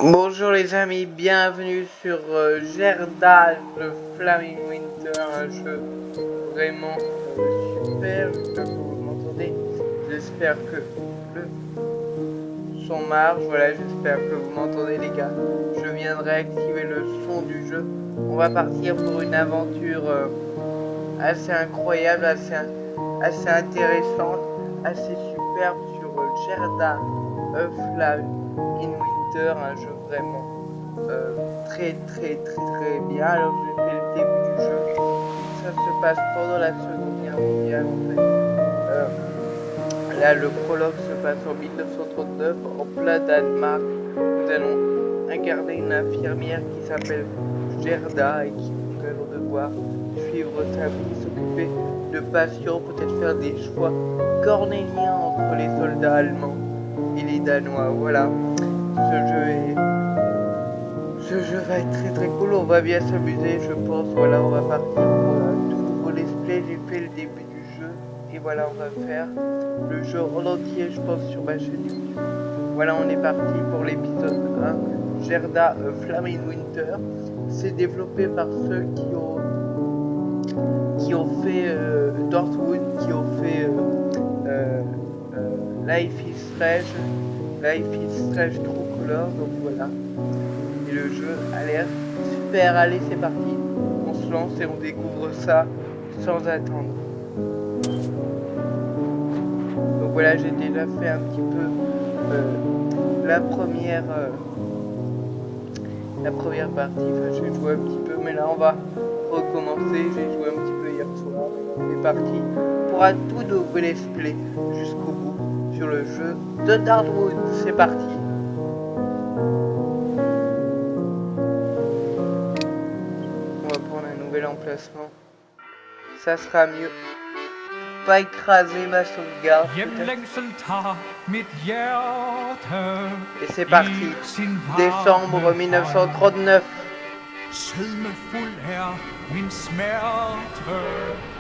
Bonjour les amis, bienvenue sur Gerda de Flaming Winter, un jeu vraiment super. J'espère que vous m'entendez, j'espère que le son marche. Voilà, j'espère que vous m'entendez les gars. Je viendrai activer le son du jeu. On va partir pour une aventure assez incroyable, assez intéressante, assez superbe sur Gerda of Flaming Winter, un jeu vraiment très bien. Alors je fais le début du jeu. Ça se passe pendant la Seconde Guerre mondiale en fait. Là le prologue se passe en 1939 en plein Danemark. Nous allons incarner une infirmière qui s'appelle Gerda et qui nous allons devoir suivre sa vie, s'occuper de patients, peut-être faire des choix cornéliens entre les soldats allemands et les Danois. Voilà, ce jeu va être très cool, on va bien s'amuser je pense. Voilà, on va partir pour un tout nouveau let's play. J'ai fait le début du jeu et voilà, on va faire le jeu en entier je pense sur ma chaîne YouTube. Voilà, on est parti pour l'épisode 1, Gerda Flaming Winter. C'est développé par ceux qui ont fait Dortmund, qui ont fait Life is Strange True Color, donc voilà. Et le jeu a l'air super. Allez, c'est parti, on se lance et on découvre ça sans attendre. Donc voilà, j'ai déjà fait un petit peu la première partie. Enfin, j'ai joué un petit peu, mais là on va recommencer. J'ai joué un petit peu hier soir. On est parti pour un tout nouveau let's play jusqu'au bout sur le jeu de Darkwood. C'est parti. Emplacement, ça sera mieux. Pas écraser ma sauvegarde. Et c'est parti. Décembre 1939. Sødmefuld min smerte,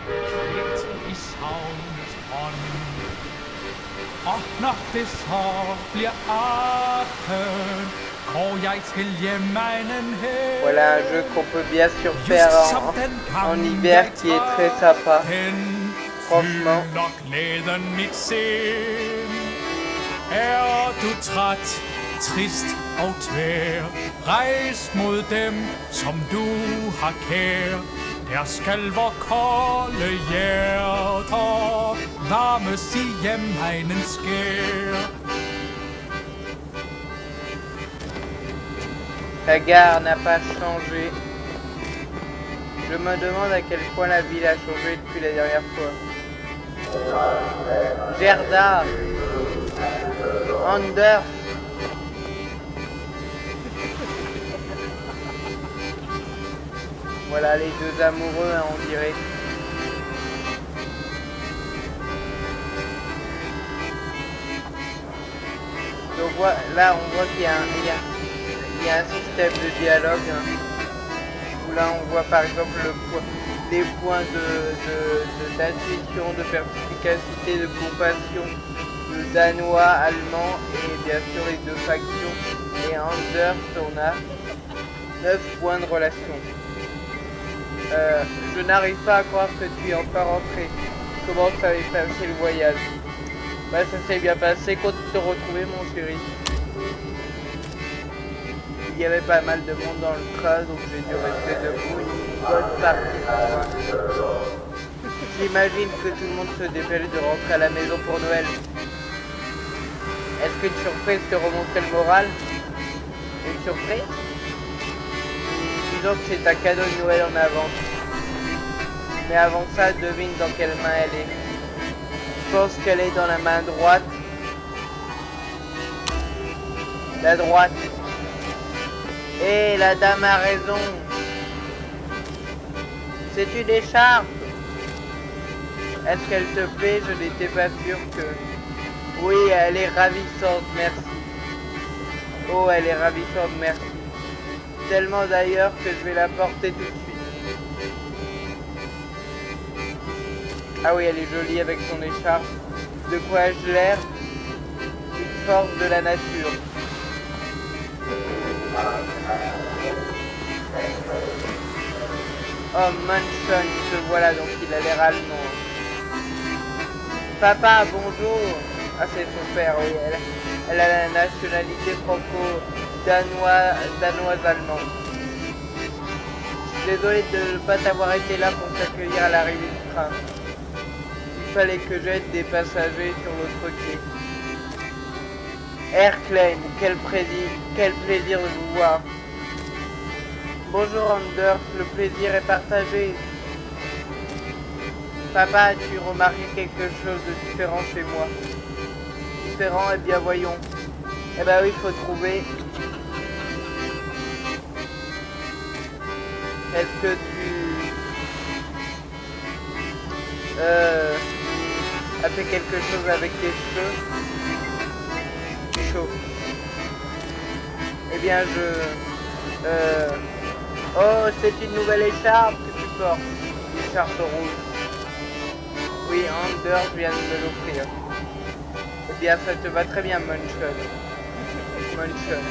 klædt i savnets ånd. Og når det så bliver aften, går jeg til hjemegnen hen. Voilà un jeu qu'on peut bien sûr faire en hiver qui est très sympa. Franchement. Glæden mit sind. Er du træt, trist og tvær, rejs mod dem, som du har kær. Der skal vor kolde hjerter varmes i hjemmegnens skær. La gare n'a pas changé. Je me demande à quel point la ville a changé depuis la dernière fois. Gerda, Anders. Voilà les deux amoureux, hein, on dirait. Donc là, on voit qu'il y a un système de dialogue. Hein, où là, on voit par exemple les points d'intuition, de perspicacité, de compassion, de danois, allemand et bien sûr les deux factions. Et Anders, on a 9 points de relation. Je n'arrive pas à croire que tu es encore rentré. Comment ça avait passé le voyage? Bah ça s'est bien passé. Content de te retrouver mon chéri. Il y avait pas mal de monde dans le train, donc j'ai dû rester debout une bonne partie. J'imagine que tout le monde se dépêche de rentrer à la maison pour Noël. Est-ce qu'une surprise te remonterait le moral? Une surprise? Disons que c'est un cadeau de Noël en avance. Mais avant ça, devine dans quelle main elle est. Je pense qu'elle est dans la main droite. La droite. Et la dame a raison. C'est une écharpe. Est-ce qu'elle te plaît? Je n'étais pas sûr que... Oui, elle est ravissante, merci. Oh, elle est ravissante, merci. Tellement d'ailleurs que je vais la porter tout de suite. Ah oui, elle est jolie avec son écharpe. De quoi ai-je l'air? Une force de la nature. Oh, Manson, ce voilà, donc il a l'air allemand. Papa, bonjour. Ah, c'est son père, oui. Elle a la nationalité franco-danoise-allemande. Désolé de ne pas t'avoir été là pour t'accueillir à l'arrivée du train. Il fallait que j'aide des passagers sur l'autre quai. Airplane, quel plaisir de vous voir. Bonjour Anders, le plaisir est partagé. Papa, as-tu remarqué quelque chose de différent chez moi? Différent, eh bien voyons. Eh ben oui, il faut trouver. Est-ce que tu as fait quelque chose avec tes cheveux? Chaud. Eh bien oh, c'est une nouvelle écharpe que tu portes. L'écharpe rouge. Oui, Anders vient de me l'offrir. Eh bien, ça te va très bien, Munchon. Munchon.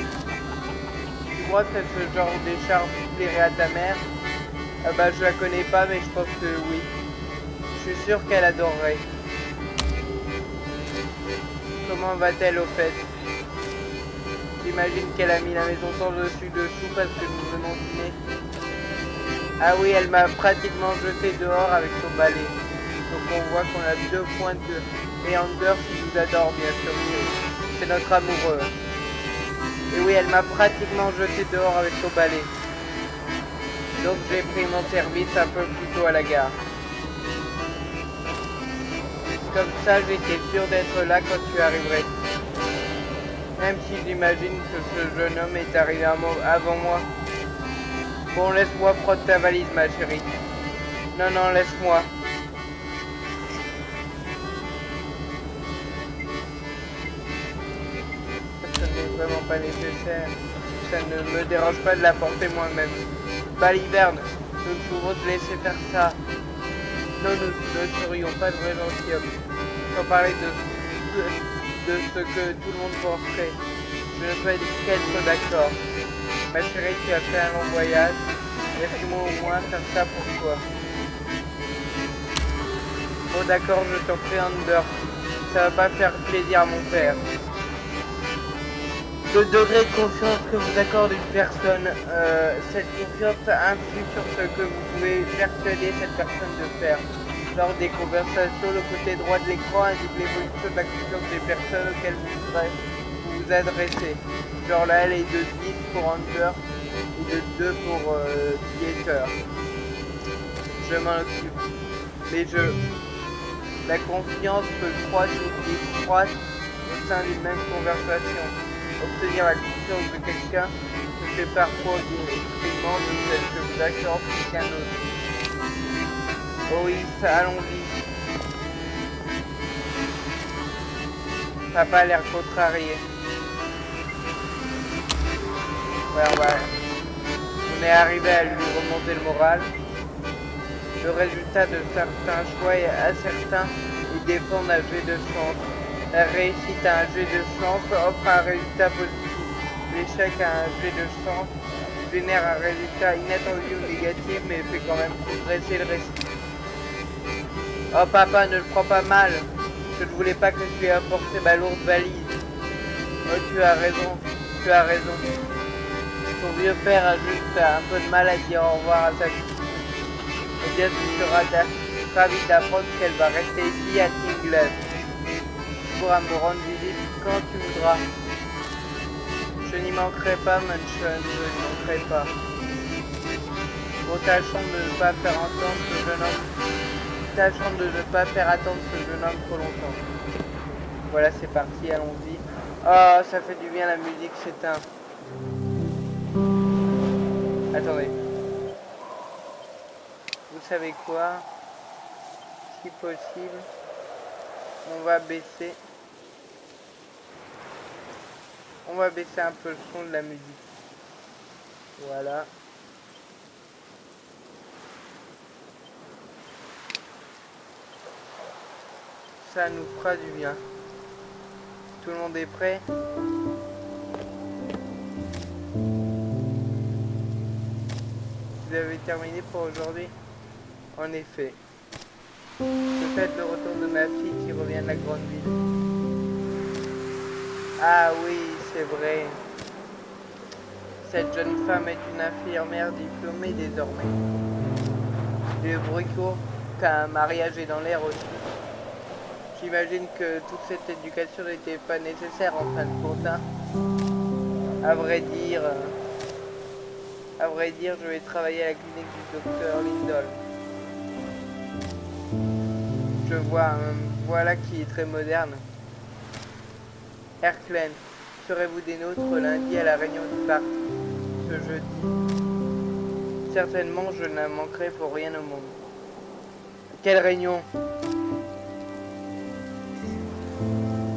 Tu crois que ce genre d'écharpe plairait à ta mère? Ah bah, je la connais pas, mais je pense que oui. Je suis sûr qu'elle adorerait. Comment va-t-elle au fait? J'imagine qu'elle a mis la maison sans dessus-dessous parce que nous venons dîner. Ah oui, elle m'a pratiquement jeté dehors avec son balai. Donc on voit qu'on a 2 points de... Et Anders, il nous adore, bien sûr. C'est notre amoureux. Et oui, elle m'a pratiquement jeté dehors avec son balai. Donc j'ai pris mon service un peu plus tôt à la gare. Comme ça, j'étais sûr d'être là quand tu arriverais. Même si j'imagine que ce jeune homme est arrivé avant moi. Bon, laisse-moi prendre ta valise, ma chérie. Non, non, laisse-moi. Ça n'est vraiment pas nécessaire. Ça ne me dérange pas de la porter moi-même. Baliverne, nous ne pouvons te laisser faire ça. Non, nous ne serions pas de vrais gentilshommes. Sans parler de ce que tout le monde penserait. Je ne peux qu'être d'accord. Ma chérie, tu as fait un long voyage. Laisse-moi au moins faire ça pour toi. Bon d'accord, je t'en prie, Anders. Ça va pas faire plaisir à mon père. Le degré de confiance que vous accorde une personne, cette confiance influe sur ce que vous pouvez persuader cette personne de faire. Lors des conversations, le côté droit de l'écran indique l'évolution de la confiance des personnes auxquelles vous vous adressez. Genre là, elle est de 10 pour Anders et de 2 pour Dieter. Je m'en occupe. Mais la confiance peut croître ou décroître au sein d'une même conversation. Obtenir la confiance de quelqu'un se fait parfois au détriment de celle que vous accorde quelqu'un d'autre. Oh oui, allons-y. Papa a l'air contrarié. Ouais, on est arrivé à lui remonter le moral. Le résultat de certains choix est incertain et dépend d'un jet de chance. La réussite à un jet de chance offre un résultat positif. L'échec à un jet de chance génère un résultat inattendu ou négatif mais fait quand même progresser le récit. Oh papa, ne le prends pas mal. Je ne voulais pas que tu aies apporté ma lourde valise. Oh, tu as raison, tu as raison. Ton vieux père a juste un peu de mal à dire au revoir à sa fille. Eh bien, tu seras ravi d'apprendre qu'elle va rester ici à Tinglev. Tu pourras me rendre visite quand tu voudras. Je n'y manquerai pas, Munchon, je n'y manquerai pas. Bon, tâchons de ne pas faire entendre ce jeune homme. Tâchons de ne pas faire attendre ce jeune homme trop longtemps. Voilà, c'est parti, allons-y. Oh, ça fait du bien, la musique s'éteint. Attendez. Vous savez quoi? Si possible, on va baisser. On va baisser un peu le son de la musique. Voilà. Ça nous fera du bien. Tout le monde est prêt? terminé pour aujourd'hui. En effet. Je fête le retour de ma fille qui revient de la grande ville. Ah oui, c'est vrai. Cette jeune femme est une infirmière diplômée désormais. Le bruit court qu'un mariage est dans l'air aussi. J'imagine que toute cette éducation n'était pas nécessaire en fin de compte. Hein. À vrai dire, je vais travailler à la clinique du docteur Lindol. Je vois, voilà qui est très moderne. Erklen, serez-vous des nôtres lundi à la réunion du parc, ce jeudi? Certainement, je ne manquerai pour rien au monde. Quelle réunion?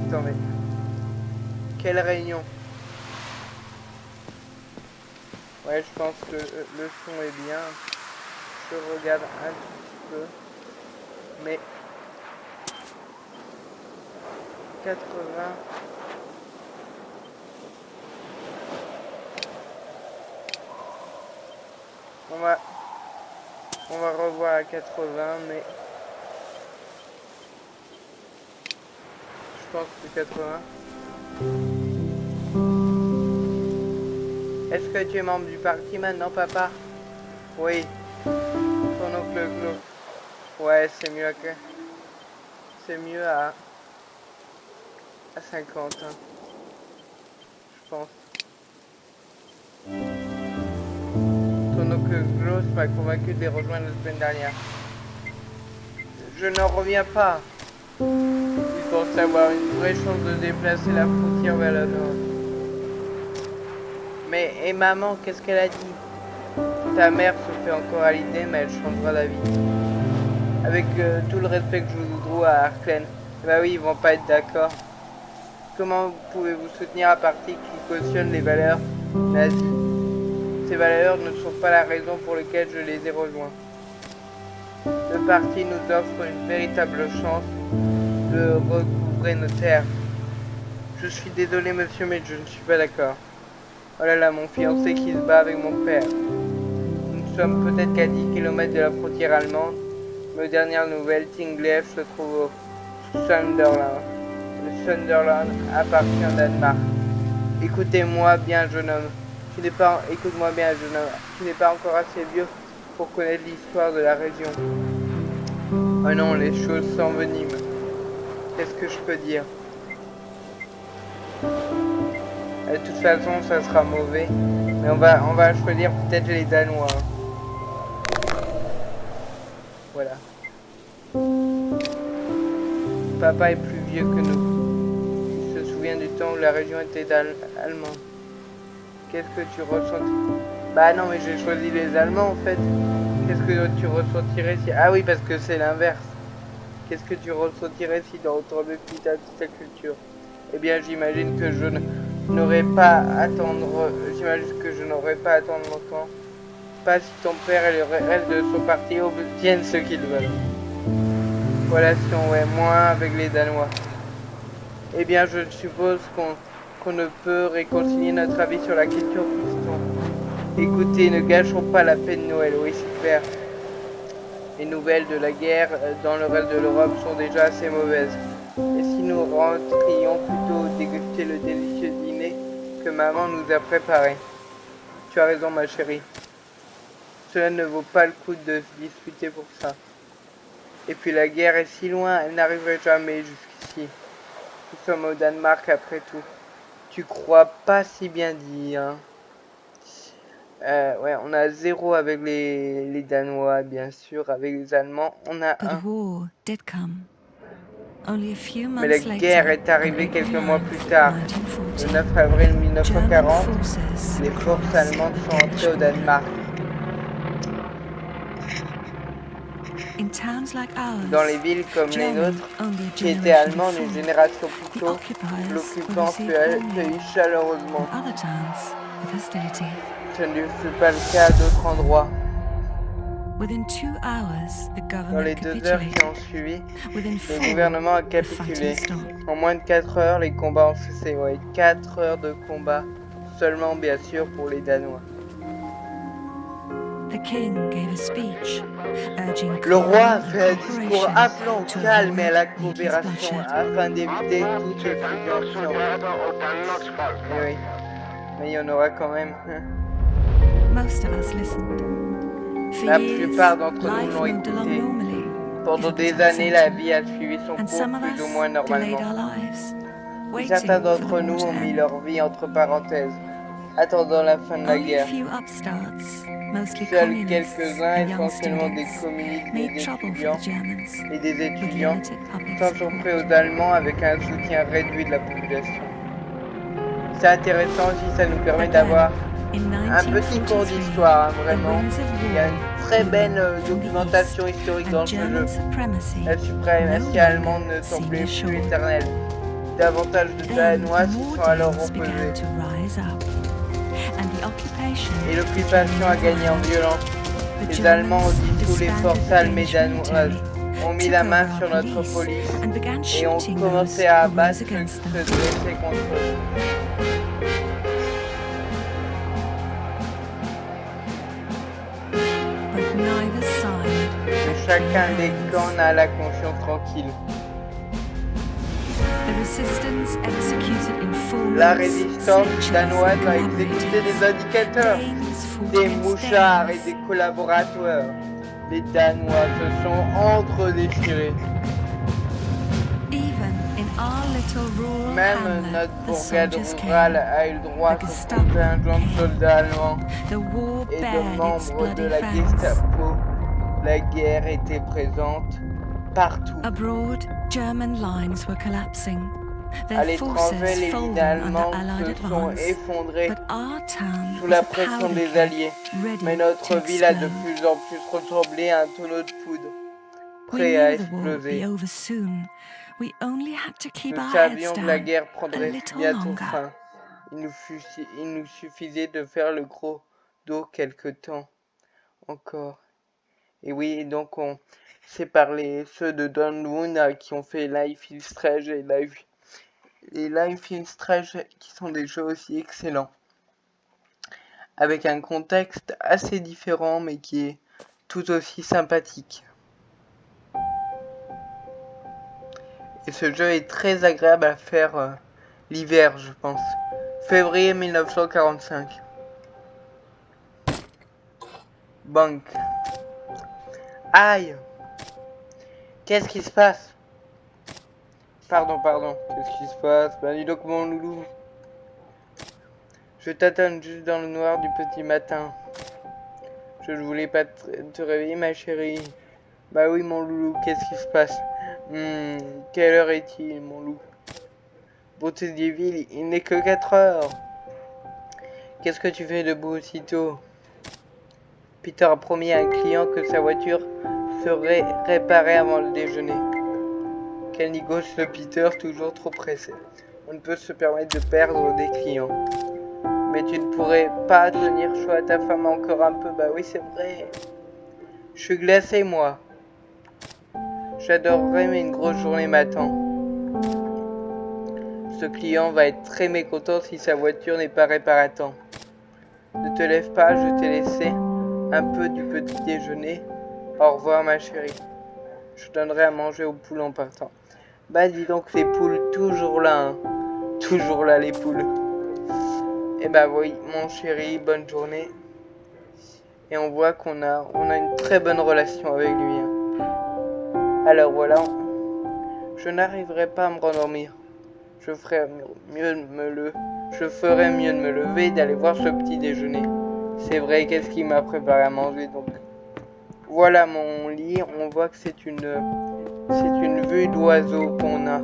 Attendez. Quelle réunion? Ouais, je pense que le son est bien. Je regarde un tout petit peu. Mais 80. On va revoir à 80, mais je pense que 80. Est-ce que tu es membre du parti maintenant, papa? Oui. Ton oncle Glo. Ouais, c'est mieux que... C'est mieux à 50, hein. Je pense. Ton oncle Glo m'a convaincu de les rejoindre la semaine dernière. Je n'en reviens pas. Il pense avoir une vraie chance de déplacer la frontière vers le nord. Mais, et maman, qu'est-ce qu'elle a dit? Ta mère se fait encore à l'idée, mais elle changera d'avis. Avec tout le respect que je vous dois à Erklen. Bah oui, ils vont pas être d'accord. Comment pouvez-vous soutenir un parti qui cautionne les valeurs nazies? Ces valeurs ne sont pas la raison pour laquelle je les ai rejoints. Le parti nous offre une véritable chance de recouvrer nos terres. Je suis désolé, monsieur, mais je ne suis pas d'accord. Oh là là, mon fiancé qui se bat avec mon père. Nous sommes peut-être qu'à 10 km de la frontière allemande. Mais aux dernières nouvelles, Tinglev se trouve au Sunderland. Le Sunderland appartient à Danemark. Écoutez-moi bien, jeune homme. Écoute-moi bien, jeune homme. Tu n'es pas encore assez vieux pour connaître l'histoire de la région. Oh non, les choses s'enveniment. Qu'est-ce que je peux dire? De toute façon, ça sera mauvais. Mais on va choisir peut-être les Danois. Voilà. Papa est plus vieux que nous. Il se souvient du temps où la région était allemande. Qu'est-ce que tu ressens? Bah non, mais j'ai choisi les Allemands en fait. Qu'est-ce que tu ressentirais si... Ah oui, parce que c'est l'inverse. Qu'est-ce que tu ressentirais si dans autre plus ta culture? Eh bien, j'imagine que je n'aurais pas à attendre... J'imagine que je n'aurais pas à attendre longtemps. Pas si ton père et le reste de son parti obtiennent ce qu'ils veulent. Relation, ouais, moins avec les Danois. Eh bien, je suppose qu'on ne peut réconcilier notre avis sur la question piston. Écoutez, ne gâchons pas la paix de Noël, oui, c'est clair. Les nouvelles de la guerre dans le reste de l'Europe sont déjà assez mauvaises. Et si nous rentrions plutôt déguster le délicieux dîner que maman nous a préparé? Tu as raison, ma chérie. Cela ne vaut pas le coup de se disputer pour ça. Et puis la guerre est si loin, elle n'arriverait jamais jusqu'ici. Nous sommes au Danemark après tout. Tu crois pas si bien dit, hein? Ouais, on a 0 avec les Danois, bien sûr. Avec les Allemands, on a 1. Mais la guerre est arrivée quelques mois plus tard. Le 9 avril 1940, les forces allemandes sont entrées au Danemark. Dans les villes comme les nôtres, qui étaient allemandes une génération plus tôt, l'occupant fut accueilli chaleureusement. Ce ne fut pas le cas à d'autres endroits. Dans les 2 heures qui ont suivi, le gouvernement a capitulé. En moins de 4 heures, les combats ont cessé. Ouais, 4 heures de combat, seulement bien sûr pour les Danois. Le roi a fait un discours appelant au calme et à la coopération afin d'éviter toute subvention. Et oui, mais il y en aura quand même. La plupart d'entre nous l'ont écouté. Pendant des années, la vie a suivi son cours plus ou moins normalement. Certains d'entre nous ont mis leur vie entre parenthèses, attendant la fin de la guerre. Seuls quelques-uns, essentiellement des communistes et des étudiants, s'en sont pris aux Allemands avec un soutien réduit de la population. C'est intéressant aussi, ça nous permet d'avoir un petit cours d'histoire, hein, vraiment. Il y a une très belle documentation historique dans ce jeu. La suprématie allemande ne semblait plus éternelle. Davantage de Danois s'y sont alors opposés. Et l'occupation a gagné en violence. Les Allemands ont dit tous les forces armées danoises ont mis la main sur notre police et ont commencé à abattre ceux qui se dressaient contre eux. Et chacun des camps n'a la conscience tranquille. La résistance danoise a exécuté des indicateurs, des mouchards et des collaborateurs. Les Danois se sont entre-déchirés. Même notre bourgade rurale a eu le droit à son contingent de soldats allemands et de membres de la Gestapo. La guerre était présente partout. À l'étranger, les lignes allemandes se sont effondrées sous la pression des Alliés. Mais notre ville a de plus en plus ressemblé à un tonneau de poudre, prêt à exploser. Nous savions que la guerre prendrait bientôt fin. Il nous suffisait de faire le gros dos quelque temps encore. Et oui, donc c'est par ceux de Dawnwood qui ont fait Life is Strange et Life is Strange qui sont des jeux aussi excellents. Avec un contexte assez différent mais qui est tout aussi sympathique. Et ce jeu est très agréable à faire l'hiver, je pense. Février 1945. Bank. Aïe! Qu'est-ce qui se passe? Pardon. Qu'est-ce qui se passe? Ben dis donc mon loulou. Je t'attends juste dans le noir du petit matin. Je ne voulais pas te réveiller ma chérie. Bah oui mon loulou, qu'est-ce qui se passe? Quelle heure est-il mon loup? Beauté des villes, il n'est que 4 heures. Qu'est-ce que tu fais debout aussitôt? Peter a promis à un client que sa voiture serait réparée avant le déjeuner. Quel négoce ce Peter, toujours trop pressé. On ne peut se permettre de perdre des clients. Mais tu ne pourrais pas tenir chaud à ta femme encore un peu? Bah oui c'est vrai. Je suis glacé moi. J'adorerais mais une grosse journée m'attend. Ce client va être très mécontent si sa voiture n'est pas réparée à temps. Ne te lève pas, je t'ai laissé un peu du petit déjeuner. Au revoir ma chérie. Je donnerai à manger aux poules en partant. Bah dis donc les poules, toujours là, hein. Toujours là les poules. Et bah oui, mon chéri, bonne journée. Et on voit qu'on a une très bonne relation avec lui. Hein. Alors voilà, je n'arriverai pas à me rendormir. Je ferais mieux de me lever et d'aller voir ce petit déjeuner. C'est vrai, qu'est-ce qu'il m'a préparé à manger donc. Voilà mon lit, on voit que c'est une vue d'oiseau qu'on a.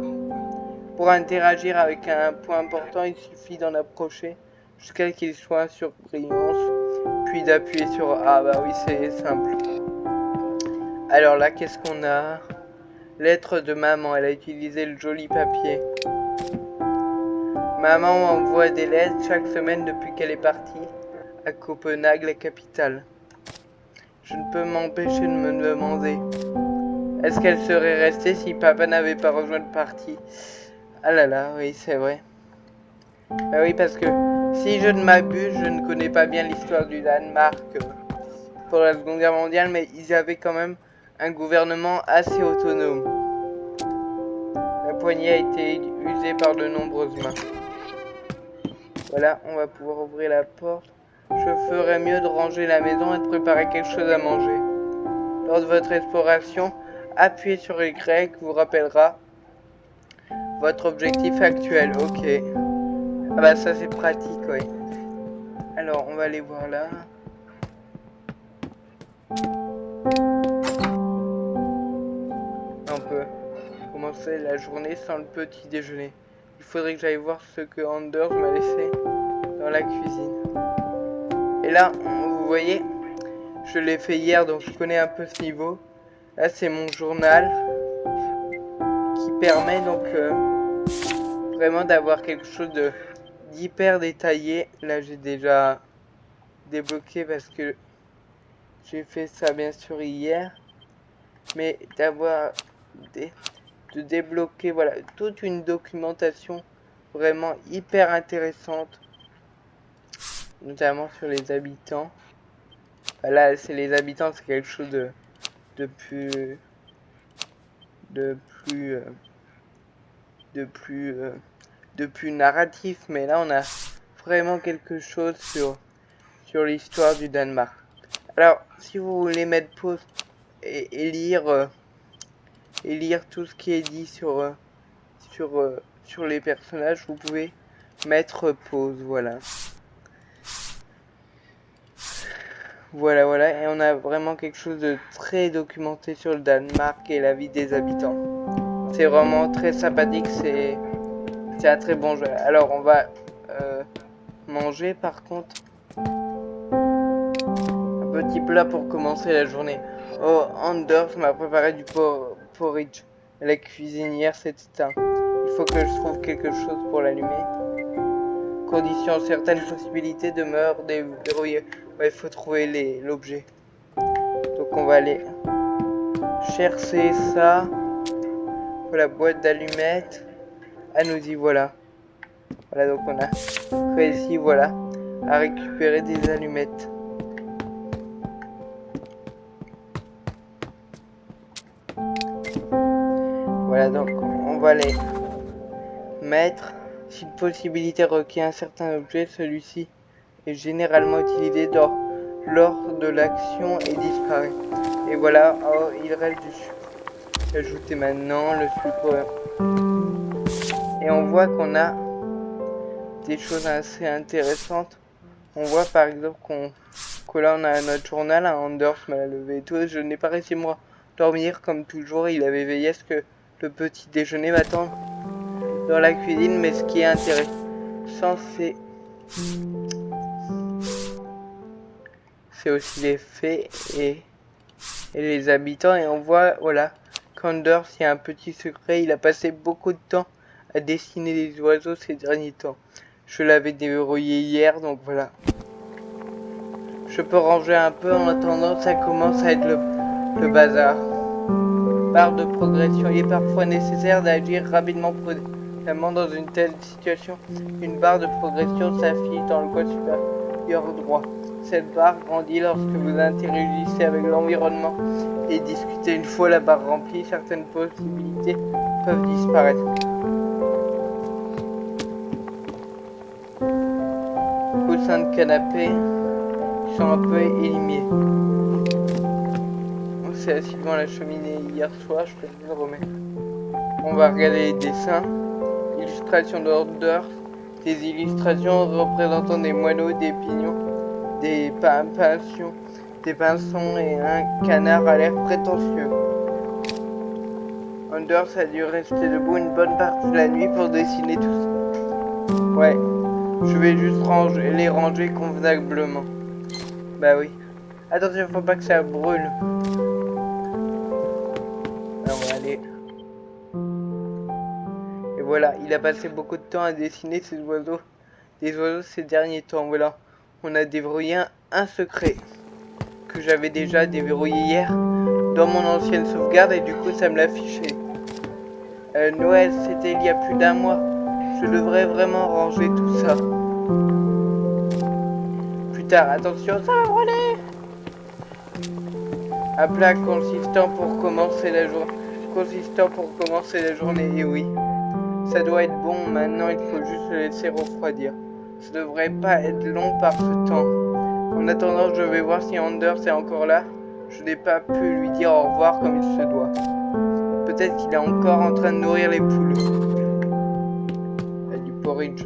Pour interagir avec un point important, il suffit d'en approcher jusqu'à ce qu'il soit sur brillance, puis d'appuyer sur A. Bah oui, c'est simple. Alors là, qu'est-ce qu'on a? Lettre de maman, elle a utilisé le joli papier. Maman m'envoie des lettres chaque semaine depuis qu'elle est partie à Copenhague, la capitale. Je ne peux m'empêcher de me demander, est-ce qu'elle serait restée si papa n'avait pas rejoint le parti? Ah là là, oui, c'est vrai. Ah oui, parce que si je ne m'abuse, je ne connais pas bien l'histoire du Danemark. pour la Seconde Guerre mondiale, mais ils avaient quand même un gouvernement assez autonome. La poignée a été usée par de nombreuses mains. Voilà, on va pouvoir ouvrir la porte. Je ferais mieux de ranger la maison et de préparer quelque chose à manger. Lors de votre exploration, appuyez sur Y qui vous rappellera votre objectif actuel. Ok. Ah bah ça c'est pratique, oui. Alors on va aller voir là. On peut commencer la journée sans le petit déjeuner. Il faudrait que j'aille voir ce que Anders m'a laissé dans la cuisine. Et là, vous voyez, je l'ai fait hier, donc je connais un peu ce niveau. Là, c'est mon journal qui permet donc vraiment d'avoir quelque chose d'hyper détaillé. Là, j'ai déjà débloqué parce que j'ai fait ça bien sûr hier. Mais d'avoir de débloquer voilà toute une documentation vraiment hyper intéressante, notamment sur les habitants. Là c'est les habitants, c'est quelque chose de plus narratif, mais là on a vraiment quelque chose sur l'histoire du Danemark. Alors si vous voulez mettre pause et lire tout ce qui est dit sur les personnages, vous pouvez mettre pause, voilà. Voilà, et on a vraiment quelque chose de très documenté sur le Danemark et la vie des habitants. C'est vraiment très sympathique, c'est un très bon jeu. Alors on va manger par contre. Un petit plat pour commencer la journée. Oh, Anders m'a préparé du porridge. La cuisinière s'est éteinte. Il faut que je trouve quelque chose pour l'allumer. Condition, certaines possibilités demeurent déverrouillées. Ouais, il faut trouver l'objet. Donc on va aller chercher ça. Voilà, boîte d'allumettes. Ah, nous y voilà. Voilà, donc on a réussi, voilà, à récupérer des allumettes. Voilà, donc on va les mettre. Si une possibilité requiert un certain objet, celui-ci est généralement utilisé lors de l'action et disparaît. Et voilà, oh, il reste du sucre. Ajoutez maintenant le sucre. Et on voit qu'on a des choses assez intéressantes. On voit par exemple que là on a notre journal, Anders m'a levé et tout. Je n'ai pas réussi moi dormir comme toujours. Il avait veillé à ce que le petit déjeuner m'attende dans la cuisine, mais ce qui est intéressant, c'est aussi les faits et les habitants. Et on voit, voilà, qu'Anders, il y a un petit secret, il a passé beaucoup de temps à dessiner les oiseaux ces derniers temps. Je l'avais déverrouillé hier, donc voilà. Je peux ranger un peu en attendant, ça commence à être le bazar. Barre de progression, il est parfois nécessaire d'agir rapidement prudemment dans une telle situation. Une barre de progression s'affiche dans le coin supérieur droit. Cette barre grandit lorsque vous interagissez avec l'environnement et discutez. Une fois la barre remplie, certaines possibilités peuvent disparaître. Coussins de canapé qui sont un peu élimés. On s'est assis devant la cheminée hier soir, je peux le remettre. On va regarder les dessins. Illustrations d'Anders, des illustrations représentant des moineaux, des pignons, des pinsons et un canard à l'air prétentieux. Anders a dû rester debout une bonne partie de la nuit pour dessiner tout ça. Ouais, je vais juste les ranger convenablement. Bah oui. Attention, faut pas que ça brûle. Alors, on va aller. Et voilà, il a passé beaucoup de temps à dessiner des oiseaux ces derniers temps. Voilà, on a déverrouillé un secret que j'avais déjà déverrouillé hier dans mon ancienne sauvegarde et du coup ça me l'a affiché. Noël, c'était il y a plus d'un mois. Je devrais vraiment ranger tout ça. Plus tard, attention, ça va brûler. Un plat consistant pour commencer la journée. Et oui. Ça doit être bon, maintenant il faut juste le laisser refroidir. Ça devrait pas être long par ce temps. En attendant, je vais voir si Anders est encore là. Je n'ai pas pu lui dire au revoir comme il se doit. Peut-être qu'il est encore en train de nourrir les poules. Du porridge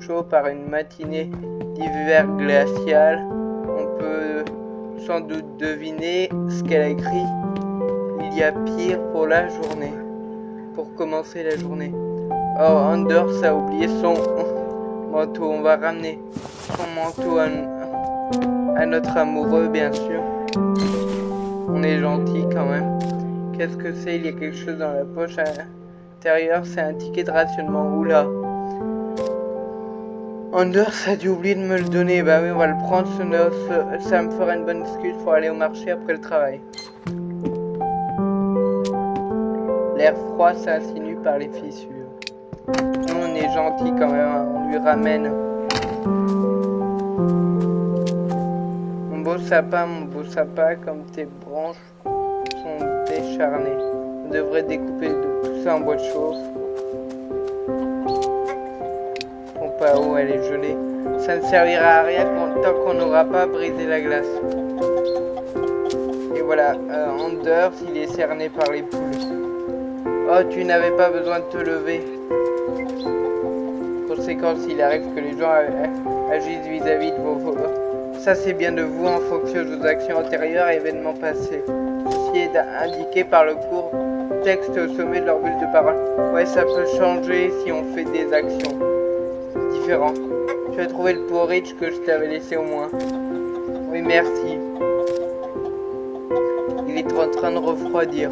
chaud par une matinée d'hiver glacial. On peut sans doute deviner ce qu'elle a écrit. Il y a pire pour la journée. Pour commencer la journée. Oh, Anders a oublié son manteau. On va ramener son manteau à notre amoureux, bien sûr. On est gentil quand même. Qu'est-ce que c'est? Il y a quelque chose dans la poche à l'intérieur. C'est un ticket de rationnement. Oula. Anders a dû oublier de me le donner. Bah oui, on va le prendre. Ça me fera une bonne excuse pour aller au marché après le travail. L'air froid s'insinue par les fissures. Nous, on est gentil quand même. Hein. On lui ramène. Mon beau sapin, comme tes branches sont décharnées. On devrait découper tout ça en bois de chauffe. Pompe à eau, elle est gelée. Ça ne servira à rien tant qu'on n'aura pas brisé la glace. Et voilà, Anders, il est cerné par les poules. Oh, tu n'avais pas besoin de te lever. Conséquence, il arrive que les gens agissent vis-à-vis de vos voleurs. Ça, c'est bien de vous en fonction de vos actions antérieures et événements passés. Ceci est indiqué par le court texte au sommet de leur bulle de parole. Ouais, ça peut changer si on fait des actions différentes. Tu as trouvé le porridge que je t'avais laissé au moins. Oui, merci. Il est en train de refroidir.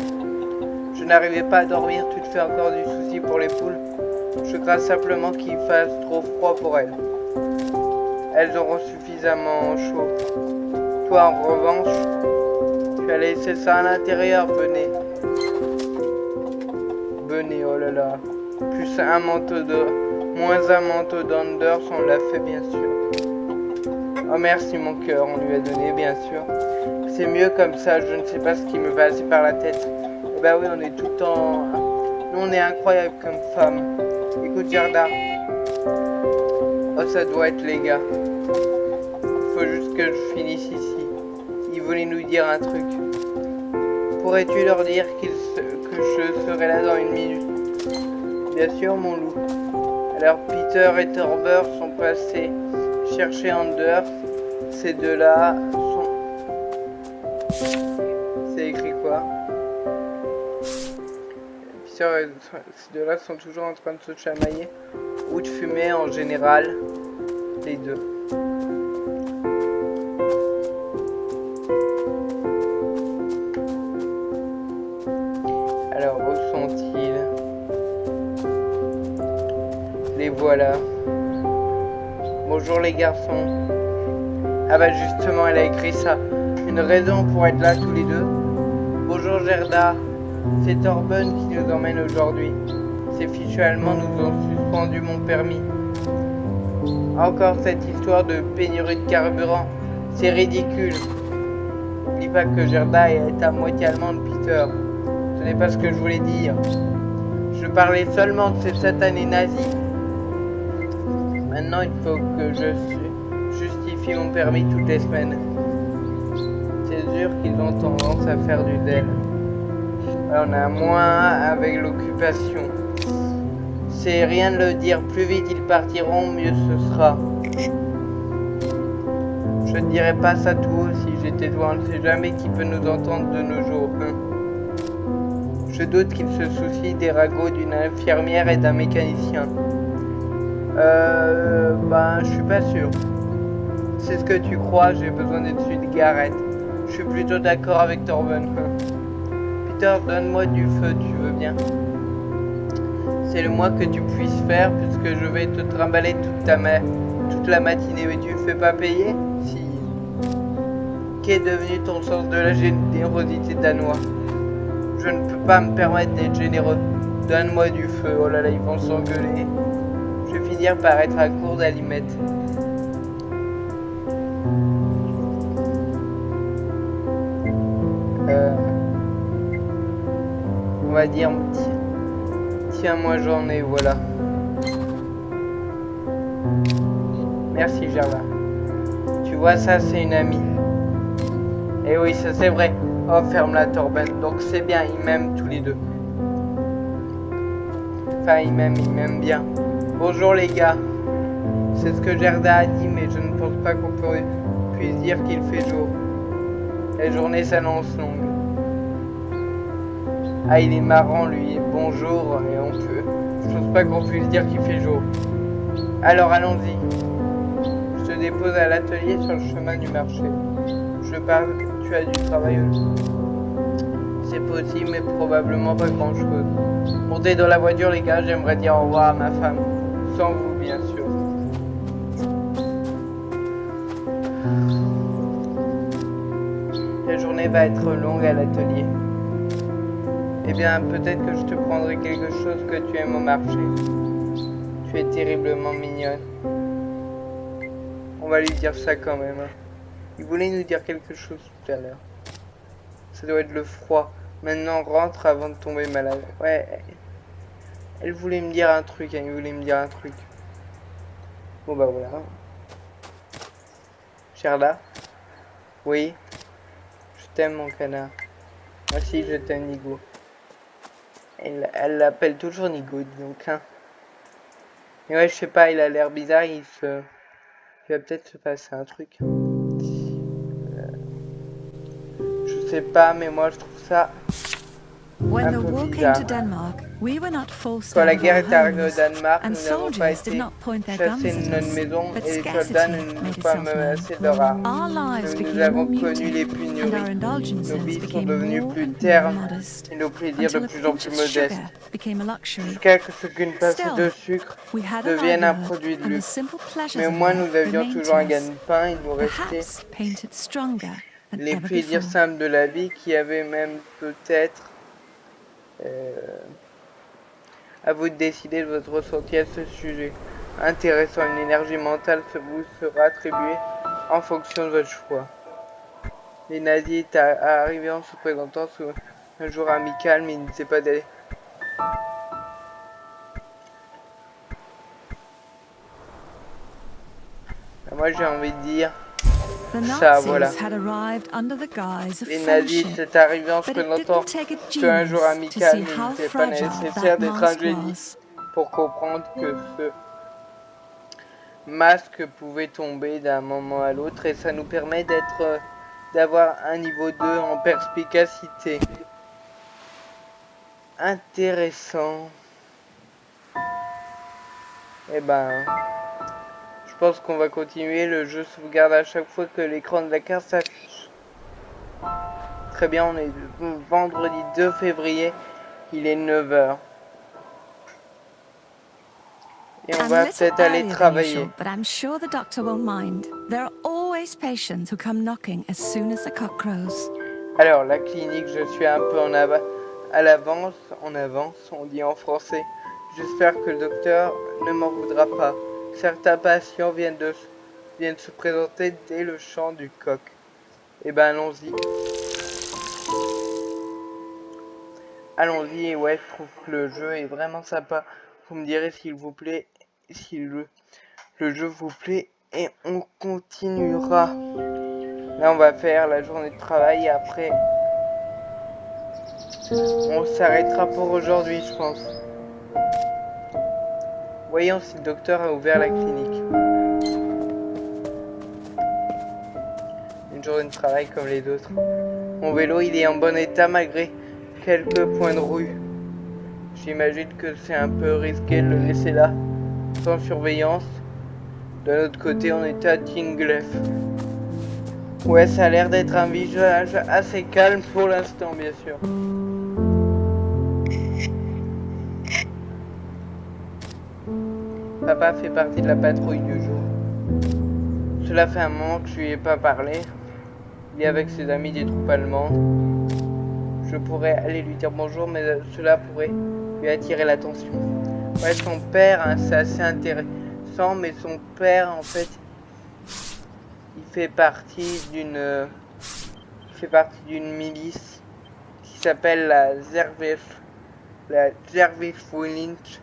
Je n'arrivais pas à dormir, tu te fais encore du souci pour les poules. Je crains simplement qu'il fasse trop froid pour elles. Elles auront suffisamment chaud. Toi, en revanche, tu as laissé ça à l'intérieur, Benet. Benet, oh là là. Plus un manteau moins un manteau d'Anders, on l'a fait bien sûr. Oh merci mon cœur, on lui a donné bien sûr. C'est mieux comme ça, je ne sais pas ce qui me passait par la tête. Et bah oui, on est tout le temps... Nous, on est incroyables comme femmes. Écoute Gerda. Oh, ça doit être les gars. Il faut juste que je finisse ici. Ils voulaient nous dire un truc. Pourrais-tu leur dire que je serai là dans une minute? Bien sûr, mon loup. Alors, Peter et Torber sont passés chercher Anders. Ces deux-là sont... C'est écrit quoi? Peter et ces deux-là sont toujours en train de se chamailler ou de fumer en général. Les deux. Alors, où sont-ils? Les voilà. Bonjour les garçons. Ah bah justement, elle a écrit ça. Une raison pour être là tous les deux. Bonjour Gerda. C'est Torben qui nous emmène aujourd'hui. Ces fichus allemands nous ont suspendu mon permis. Encore cette histoire de pénurie de carburant. C'est ridicule. N'oublie pas que Gerda est à moitié allemande, Peter. Ce n'est pas ce que je voulais dire. Je parlais seulement de ces satanés nazis. Maintenant, il faut que je justifie mon permis toutes les semaines. C'est sûr qu'ils ont tendance à faire du zèle. On a moins avec l'occupation. C'est rien de le dire. Plus vite ils partiront, mieux ce sera. Je ne dirais pas ça tout haut si j'étais toi. On ne sait jamais qui peut nous entendre de nos jours. Je doute qu'il se soucie des ragots d'une infirmière et d'un mécanicien. Ben, je suis pas sûr. C'est ce que tu crois, j'ai besoin d'une cigarette. Je suis plutôt d'accord avec Torben. Peter, donne-moi du feu, tu veux bien? C'est le moins que tu puisses faire puisque je vais te trimballer toute la matinée. Mais tu me fais pas payer? Si. Qu'est devenu ton sens de la générosité danois? Je ne peux pas me permettre d'être généreux. Donne-moi du feu. Oh là là, ils vont s'engueuler. Je vais finir par être à court d'allumettes. on va dire, tiens, moi j'en ai, voilà. Merci Gerda. Tu vois, ça c'est une amie. Et oui, ça c'est vrai. Oh, ferme la Torben. Donc c'est bien, ils m'aiment tous les deux. Enfin, ils m'aiment bien. Bonjour les gars. C'est ce que Gerda a dit, mais je ne pense pas qu'on puisse dire qu'il fait jour. La journée s'annonce longue. Ah, il est marrant lui. Bonjour, et on peut. Je pense pas qu'on puisse dire qu'il fait jour. Alors allons-y. Je te dépose à l'atelier sur le chemin du marché. Je parle, tu as du travail aujourd'hui. C'est possible, mais probablement pas grand chose. Montez dans la voiture les gars, j'aimerais dire au revoir à ma femme. Sans vous bien sûr. La journée va être longue à l'atelier. Eh bien, peut-être que je te prendrai quelque chose que tu aimes au marché. Tu es terriblement mignonne. On va lui dire ça quand même. Il voulait nous dire quelque chose tout à l'heure. Ça doit être le froid. Maintenant, rentre avant de tomber malade. Ouais. Elle voulait me dire un truc. Elle voulait me dire un truc. Bon bah voilà. Gerda? Oui? Je t'aime mon canard. Moi aussi je t'aime Nigo. Elle l'appelle toujours Nigo, dis donc, hein. Mais ouais, je sais pas, il a l'air bizarre, il va peut-être se passer un truc. Je sais pas, mais moi je trouve ça un peu bizarre. Quand la guerre est arrivée au Danemark, nous n'avons pas été chassés de notre maison et les soldats ne nous ont pas menacé de rats. Nous avons connu les pénuries. Nos vies sont devenues plus ternes et nos plaisirs de plus en plus modestes. Jusqu'à ce qu'une pincée de sucre devienne un produit de luxe. Mais au moins nous avions toujours un gagne-pain, il nous restait les plaisirs simples de la vie qui avaient même peut-être... à vous de décider de votre ressenti à ce sujet. Intéressant, une énergie mentale vous sera attribuée en fonction de votre choix. Les nazis étaient arrivés en se présentant sous un jour amical, mais il ne sait pas d'aller. Moi j'ai envie de dire ça, voilà. Les nazis étaient arrivés en se présentant sous un jour amical, mais il n'était pas nécessaire d'être un génie pour comprendre que ce masque pouvait tomber d'un moment à l'autre et ça nous permet d'avoir un niveau 2 en perspicacité. Intéressant. Eh ben, je pense qu'on va continuer. Le jeu sauvegarde à chaque fois que l'écran de la carte s'affiche. Très bien, on est vendredi 2 février, il est 9h. Et on va peut-être aller travailler. Alors, la clinique, je suis un peu en avance, on dit en français. J'espère que le docteur ne m'en voudra pas. Certains patients viennent se présenter dès le chant du coq. Eh ben, allons-y. Allons-y, et ouais, je trouve que le jeu est vraiment sympa. Vous me direz s'il vous plaît, si le jeu vous plaît, et on continuera. Là, on va faire la journée de travail et après, on s'arrêtera pour aujourd'hui, je pense. Voyons si le docteur a ouvert la clinique. Une journée de travail comme les autres. Mon vélo, il est en bon état malgré quelques points de rue. J'imagine que c'est un peu risqué de le laisser là, sans surveillance. De l'autre côté, on était à Tinglef. Ouais, ça a l'air d'être un village assez calme pour l'instant, bien sûr. Papa fait partie de la patrouille du jour. Cela fait un moment que je lui ai pas parlé. Il est avec ses amis des troupes allemandes. Je pourrais aller lui dire bonjour, mais cela pourrait lui attirer l'attention. Ouais, son père, hein, c'est assez intéressant, mais son père, en fait, il fait partie d'une milice s'appelle la Zervifullinch,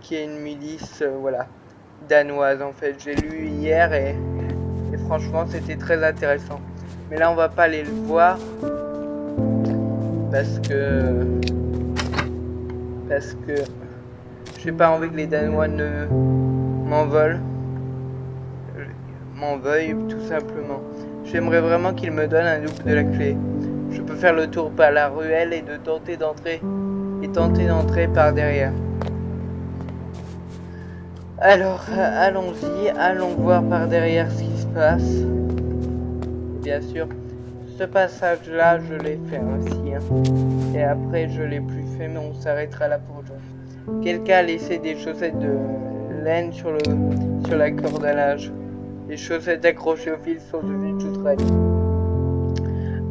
qui est une milice voilà, danoise en fait. J'ai lu hier et franchement c'était très intéressant. Mais là on va pas aller le voir parce que j'ai pas envie que les Danois ne m'en veuillent tout simplement. J'aimerais vraiment qu'ils me donnent un double de la clé. Je peux faire le tour par la ruelle et tenter d'entrer par derrière. Alors, allons-y, allons voir par derrière ce qui se passe. Bien sûr, ce passage-là, je l'ai fait ainsi. Hein. Et après, je l'ai plus fait, mais on s'arrêtera là pour aujourd'hui. Quelqu'un a laissé des chaussettes de laine sur la corde à linge. Les chaussettes accrochées au fil sont devenues toutes raides.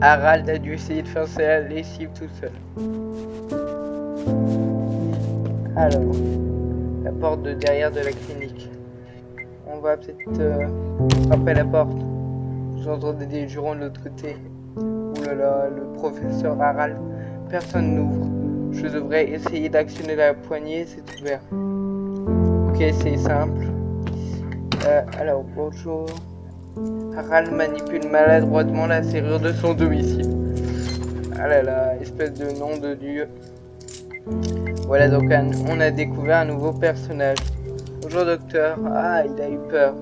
Harald a dû essayer de faire sa lessive tout seul. Alors, la porte de derrière de la clinique. On va peut-être frapper la porte. Vous entendez des jurons de l'autre côté. Oulala, le professeur Harald. Personne n'ouvre. Je devrais essayer d'actionner la poignée, c'est ouvert. Ok, c'est simple. Alors, bonjour. Harald manipule maladroitement la serrure de son domicile. Ah là là, espèce de nom de Dieu. Voilà, donc on a découvert un nouveau personnage. Bonjour docteur. Ah, il a eu peur.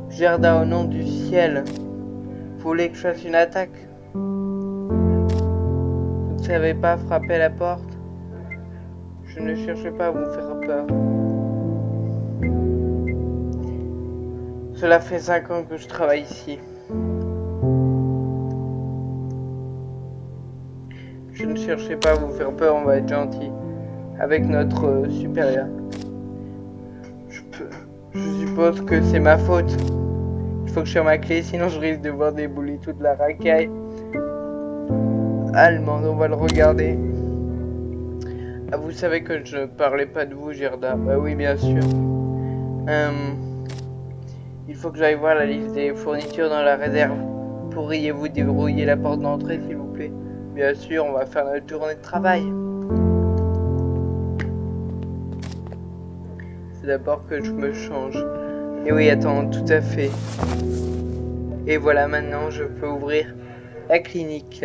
Gerda, au nom du ciel. Vous voulez que je fasse une attaque? Vous ne savez pas frapper la porte? Je ne cherche pas à vous faire peur. Cela fait 5 ans que je travaille ici. Je ne cherchais pas à vous faire peur, on va être gentil. Avec notre supérieur. Je suppose que c'est ma faute. Il faut que je cherche ma clé, sinon je risque de voir débouler toute la racaille. Allemande, on va le regarder. Ah, vous savez que je parlais pas de vous, Gerda. Bah oui, bien sûr. Il faut que j'aille voir la liste des fournitures dans la réserve. Pourriez-vous débrouiller la porte d'entrée, s'il vous plaît? Bien sûr, on va faire notre journée de travail. C'est d'abord que je me change. Et oui, attends, tout à fait. Et voilà, maintenant, je peux ouvrir la clinique.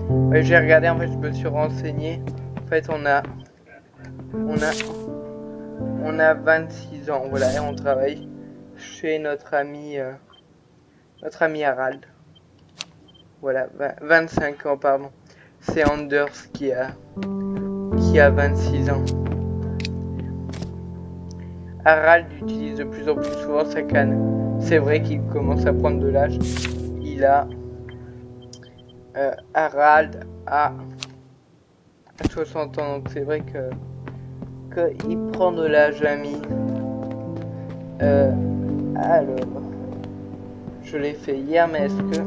Ouais, j'ai regardé, en fait, je me suis renseigné. En fait, on a 26 ans, voilà, et on travaille chez notre ami Harald. Voilà, 25 ans, pardon. C'est Anders qui a 26 ans. Harald utilise de plus en plus souvent sa canne. C'est vrai qu'il commence à prendre de l'âge. Harald a 60 ans, donc c'est vrai qu'il prend de l'âge, ami. Alors, je l'ai fait hier, mais est-ce que...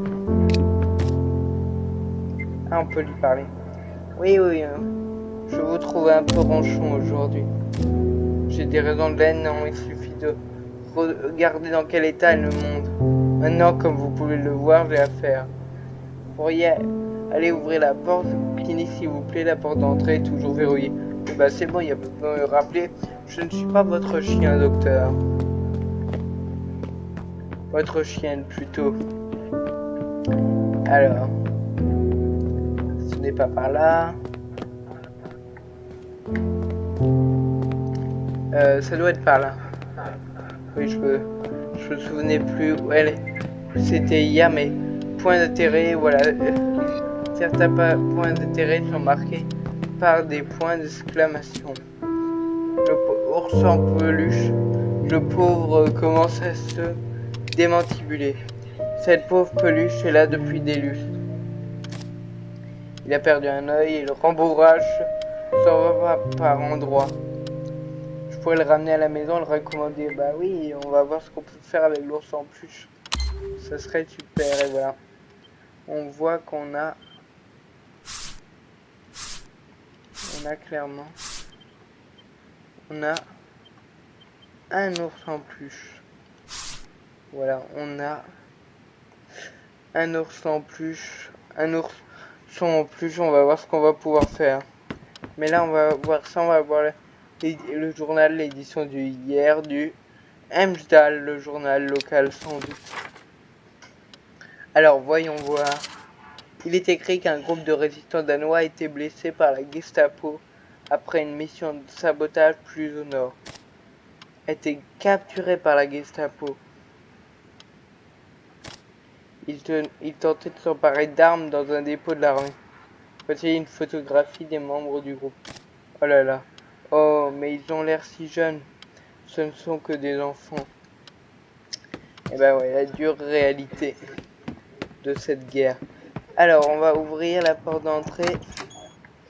Ah, on peut lui parler. Oui, je vous trouve un peu ronchon aujourd'hui. J'ai des raisons de haine, non, il suffit de regarder dans quel état est le monde. Maintenant, comme vous pouvez le voir, j'ai affaire. Vous pourriez aller ouvrir la porte clinique, s'il vous plaît, la porte d'entrée est toujours verrouillée. Et bah c'est bon, il y a besoin de me rappeler, je ne suis pas votre chien, docteur. Votre chienne, plutôt. Alors, ce n'est pas par là. Ça doit être par là. Oui, je me souvenais plus où elle est. C'était hier, mais point d'intérêt, voilà. Certains points d'intérêt sont marqués par des points d'exclamation. Le ours en peluche, le pauvre, commence à se démantibuler. Cette pauvre peluche est là depuis des lustres. Il a perdu un œil et le rembourrage s'en va par endroits. Je pourrais le ramener à la maison, le recommander. Bah oui, on va voir ce qu'on peut faire avec l'ours en peluche. Ça serait super, et voilà. On voit qu'on a clairement un ours en peluche. Voilà, on a un ours en peluche, un ours Sans plus, on va voir ce qu'on va pouvoir faire. Mais là, on va voir ça, on va voir le journal, l'édition du hier, du Hemsdal, le journal local sans doute. Alors, voyons voir. Il est écrit qu'un groupe de résistants danois a été blessé par la Gestapo après une mission de sabotage plus au nord. A été capturé par la Gestapo. Il tentait de s'emparer d'armes dans un dépôt de l'armée. Voici une photographie des membres du groupe. Oh là là. Oh, mais ils ont l'air si jeunes. Ce ne sont que des enfants. Et ben ouais, la dure réalité de cette guerre. Alors, on va ouvrir la porte d'entrée.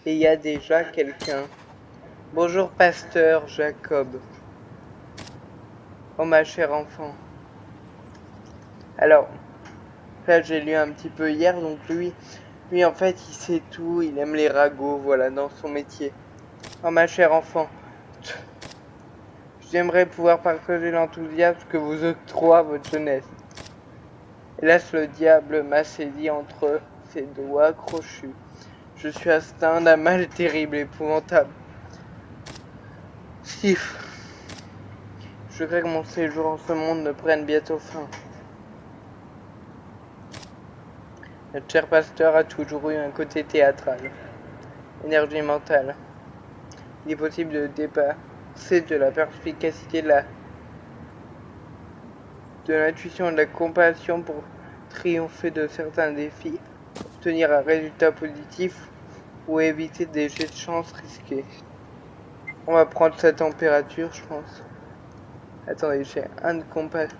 Et il y a déjà quelqu'un. Bonjour, pasteur Jacob. Oh, ma chère enfant. Alors, là, j'ai lu un petit peu hier, donc lui, en fait, il sait tout. Il aime les ragots, voilà, dans son métier. Oh, ma chère enfant. J'aimerais pouvoir partager l'enthousiasme que vous octroie votre jeunesse. Hélas, le diable m'a saisi entre ses doigts crochus. Je suis atteint d'un mal terrible, épouvantable. Si, je crains que mon séjour en ce monde ne prenne bientôt fin. Notre cher pasteur a toujours eu un côté théâtral, énergie mentale. Il est possible de dépasser de la perspicacité de l'intuition et de la compassion pour triompher de certains défis, obtenir un résultat positif ou éviter des jets de chance risqués. On va prendre sa température, je pense. Attendez, j'ai un de compassion.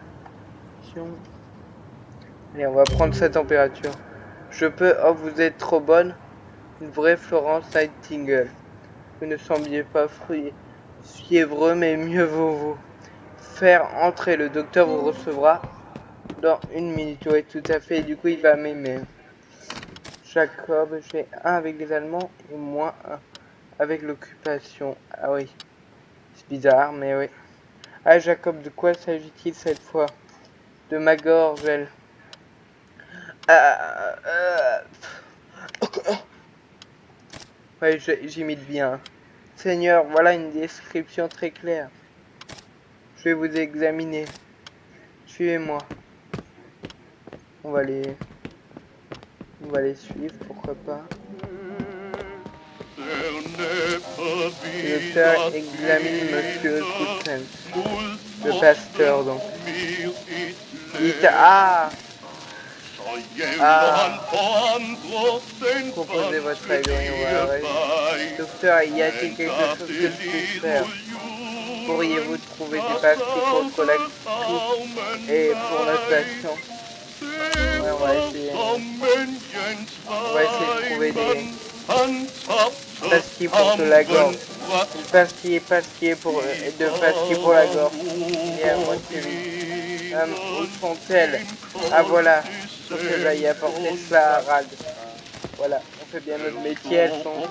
Allez, on va prendre sa température. Je peux... Oh, vous êtes trop bonne. Une vraie Florence Nightingale. Vous ne sembliez pas fiévreux, mais mieux vaut vous faire entrer. Le docteur vous recevra dans 1 minute. Oui, tout à fait. Et du coup, il va m'aimer. Jacob, j'ai 1 avec les Allemands et moins 1 avec l'occupation. Ah oui. C'est bizarre, mais oui. Ah, Jacob, de quoi s'agit-il cette fois? De ma gorge, elle. Ouais, j'imite bien. Seigneur, voilà une description très claire. Je vais vous examiner. Suivez-moi. On va les suivre, pourquoi pas. Le docteur examine Monsieur Kutzens, le pasteur donc. Dites Composez votre avis, Docteur, y a-t-il quelque chose que je puisse faire? Pourriez-vous trouver des papiers contre la toux et pour notre patient? Ouais, on va essayer de trouver des pastilles pour la gorge. Pastilles pour la gorge. Et à moitié vite. Où sont-elles? Ah voilà. Faut que j'aille apporter cela à Rad. Voilà, on fait bien notre métier, elles sont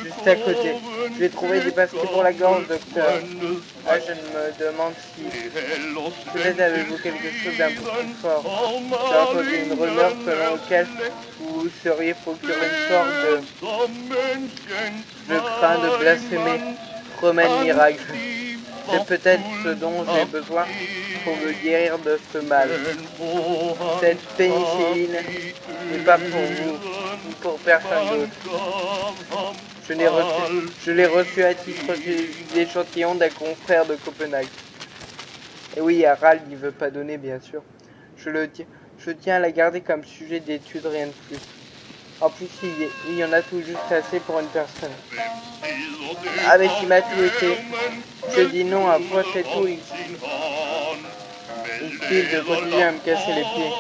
juste à côté. Je vais trouver des pastilles pour la gorge, docteur. Ah, je me demande si... Peut-être avez-vous quelque chose d'un peu plus fort. J'ai entendu une rumeur selon laquelle vous seriez procuré une sorte de... Je crains de blasphémer. Remède miracle. C'est peut-être ce dont j'ai besoin pour me guérir de ce mal. Cette pénicilline n'est pas pour vous, ni pour personne d'autre. Je l'ai reçu à titre d'échantillon d'un confrère de Copenhague. Et oui, Harald n'y veut pas donner, bien sûr. Je tiens à la garder comme sujet d'étude, rien de plus. En plus, il y en a tout juste assez pour une personne. Ah, mais il m'a tout été. Je dis non, après c'est tout. Il de continuer à me casser les pieds.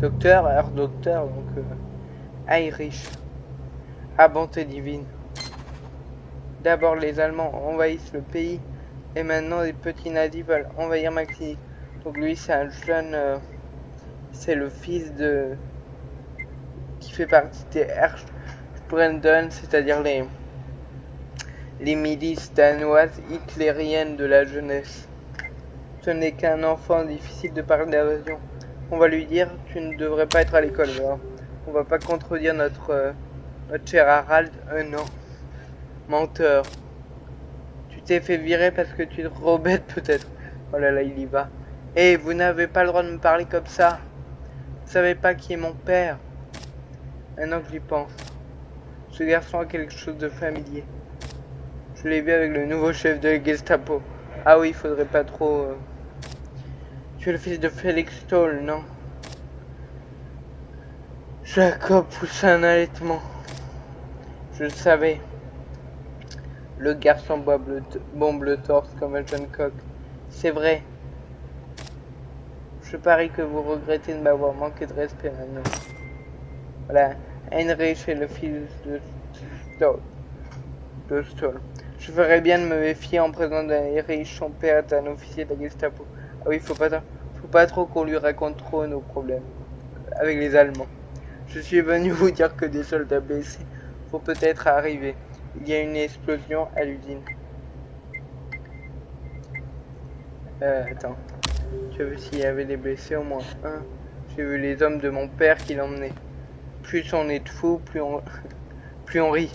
Docteur, donc Heinrich. Ah, bonté divine. D'abord les Allemands envahissent le pays et maintenant les petits nazis veulent envahir ma clinique. Donc lui c'est un jeune... c'est le fils de... qui fait partie des Hersbranden, c'est-à-dire les milices danoises hitlériennes de la jeunesse. Ce n'est qu'un enfant, difficile de parler d'invasion. On va lui dire, tu ne devrais pas être à l'école. Alors, on va pas contredire notre cher Harald. Non. Menteur. Tu t'es fait virer parce que tu es trop bête peut-être. Oh là là, il y va. Eh, vous n'avez pas le droit de me parler comme ça. Vous savez pas qui est mon père. Maintenant que j'y pense. Ce garçon a quelque chose de familier. Je l'ai vu avec le nouveau chef de la Gestapo. Ah oui, il faudrait pas trop... Tu es le fils de Felix Stoll, non? Jacob poussa un halètement. Je le savais. Le garçon bombe le torse comme un jeune coq. C'est vrai. Je parie que vous regrettez de m'avoir manqué de respect maintenant. Voilà. Heinrich est le fils de Stoll. Je ferais bien de me méfier en présence d'Heinrich. Son père est un officier de la Gestapo. Ah oui, faut pas trop qu'on lui raconte trop nos problèmes avec les Allemands. Je suis venu vous dire que des soldats blessés vont peut-être arriver. Il y a une explosion à l'usine. Attends. Tu as vu s'il y avait des blessés au moins un. J'ai vu les hommes de mon père qui l'emmenaient. Plus on est de fous, plus on rit.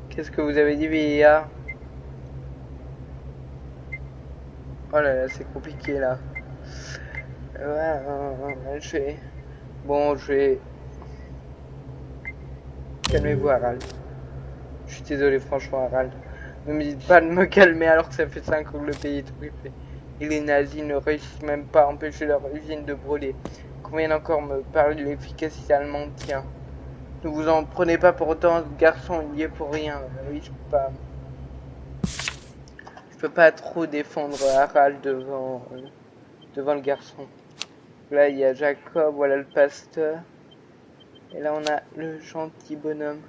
Qu'est-ce que vous avez dit, vieillard? Oh là là, c'est compliqué là. Calmez-vous, Harald. Je suis désolé, franchement, Harald. Ne me dites pas de me calmer alors que ça fait 5 ans que le pays est occupé. Et les nazis ne réussissent même pas à empêcher leur usine de brûler. Qu'on vienne encore me parler de l'efficacité allemande, tiens. Ne vous en prenez pas pour autant, ce garçon, il y est pour rien. Oui, je peux pas trop défendre Harald devant le garçon. Là, il y a Jacob, voilà le pasteur. Et là, on a le gentil bonhomme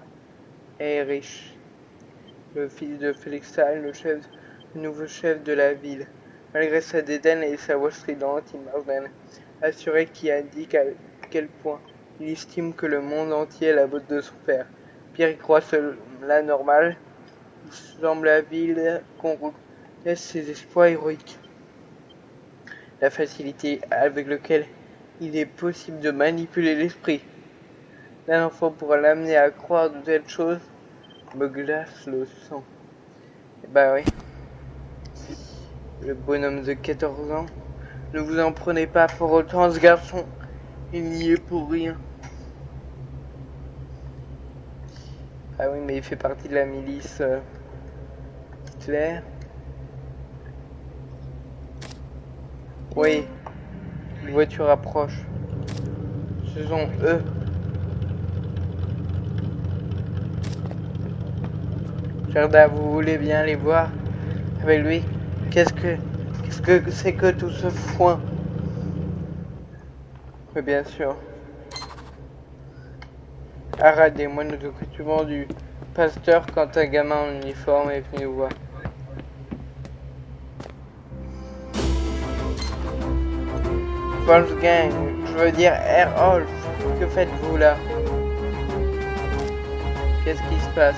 Heinrich, le fils de Felix Stahl, le nouveau chef de la ville. Malgré sa dédaine et sa voix stridente, il marche d'un assuré qui indique à quel point il estime que le monde entier est la botte de son père. Pierre y croit cela normal. Il semble avide qu'on laisse ses espoirs héroïques. La facilité avec laquelle il est possible de manipuler l'esprit d'un enfant pour l'amener à croire de telles choses me glace le sang. Et bah oui. Le bonhomme de 14 ans. Ne vous en prenez pas pour autant, ce garçon. Il n'y est pour rien. Ah oui, mais il fait partie de la milice Hitler. Oui. Une voiture approche. Ce sont eux. Gerda, vous voulez bien les voir avec lui? Qu'est-ce que c'est que tout ce foin? Mais bien sûr. Harald et moi nous occupons du pasteur quand un gamin en uniforme est venu nous voir. Wolfgang, je veux dire Herolf, que faites-vous là? Qu'est-ce qui se passe?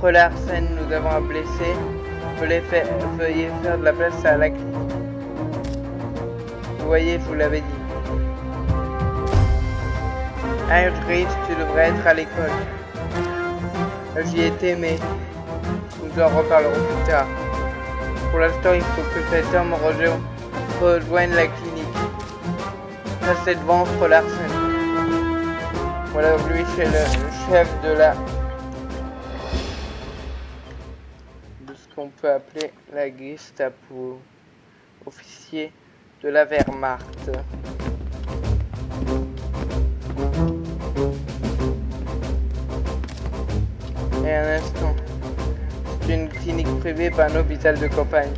Larsen, nous avons un blessé. Veuillez faire de la place à la clinique. Vous voyez, je vous l'avais dit. Heinrich, tu devrais être à l'école. J'y étais, mais nous en reparlerons plus tard. Pour l'instant, il faut que cet homme rejoigne la clinique. Restez devant Larsen. Voilà, lui, c'est le chef de ce qu'on peut appeler la Gestapo, officier de la Wehrmacht. Et un instant, c'est une clinique privée, pas un hôpital de campagne.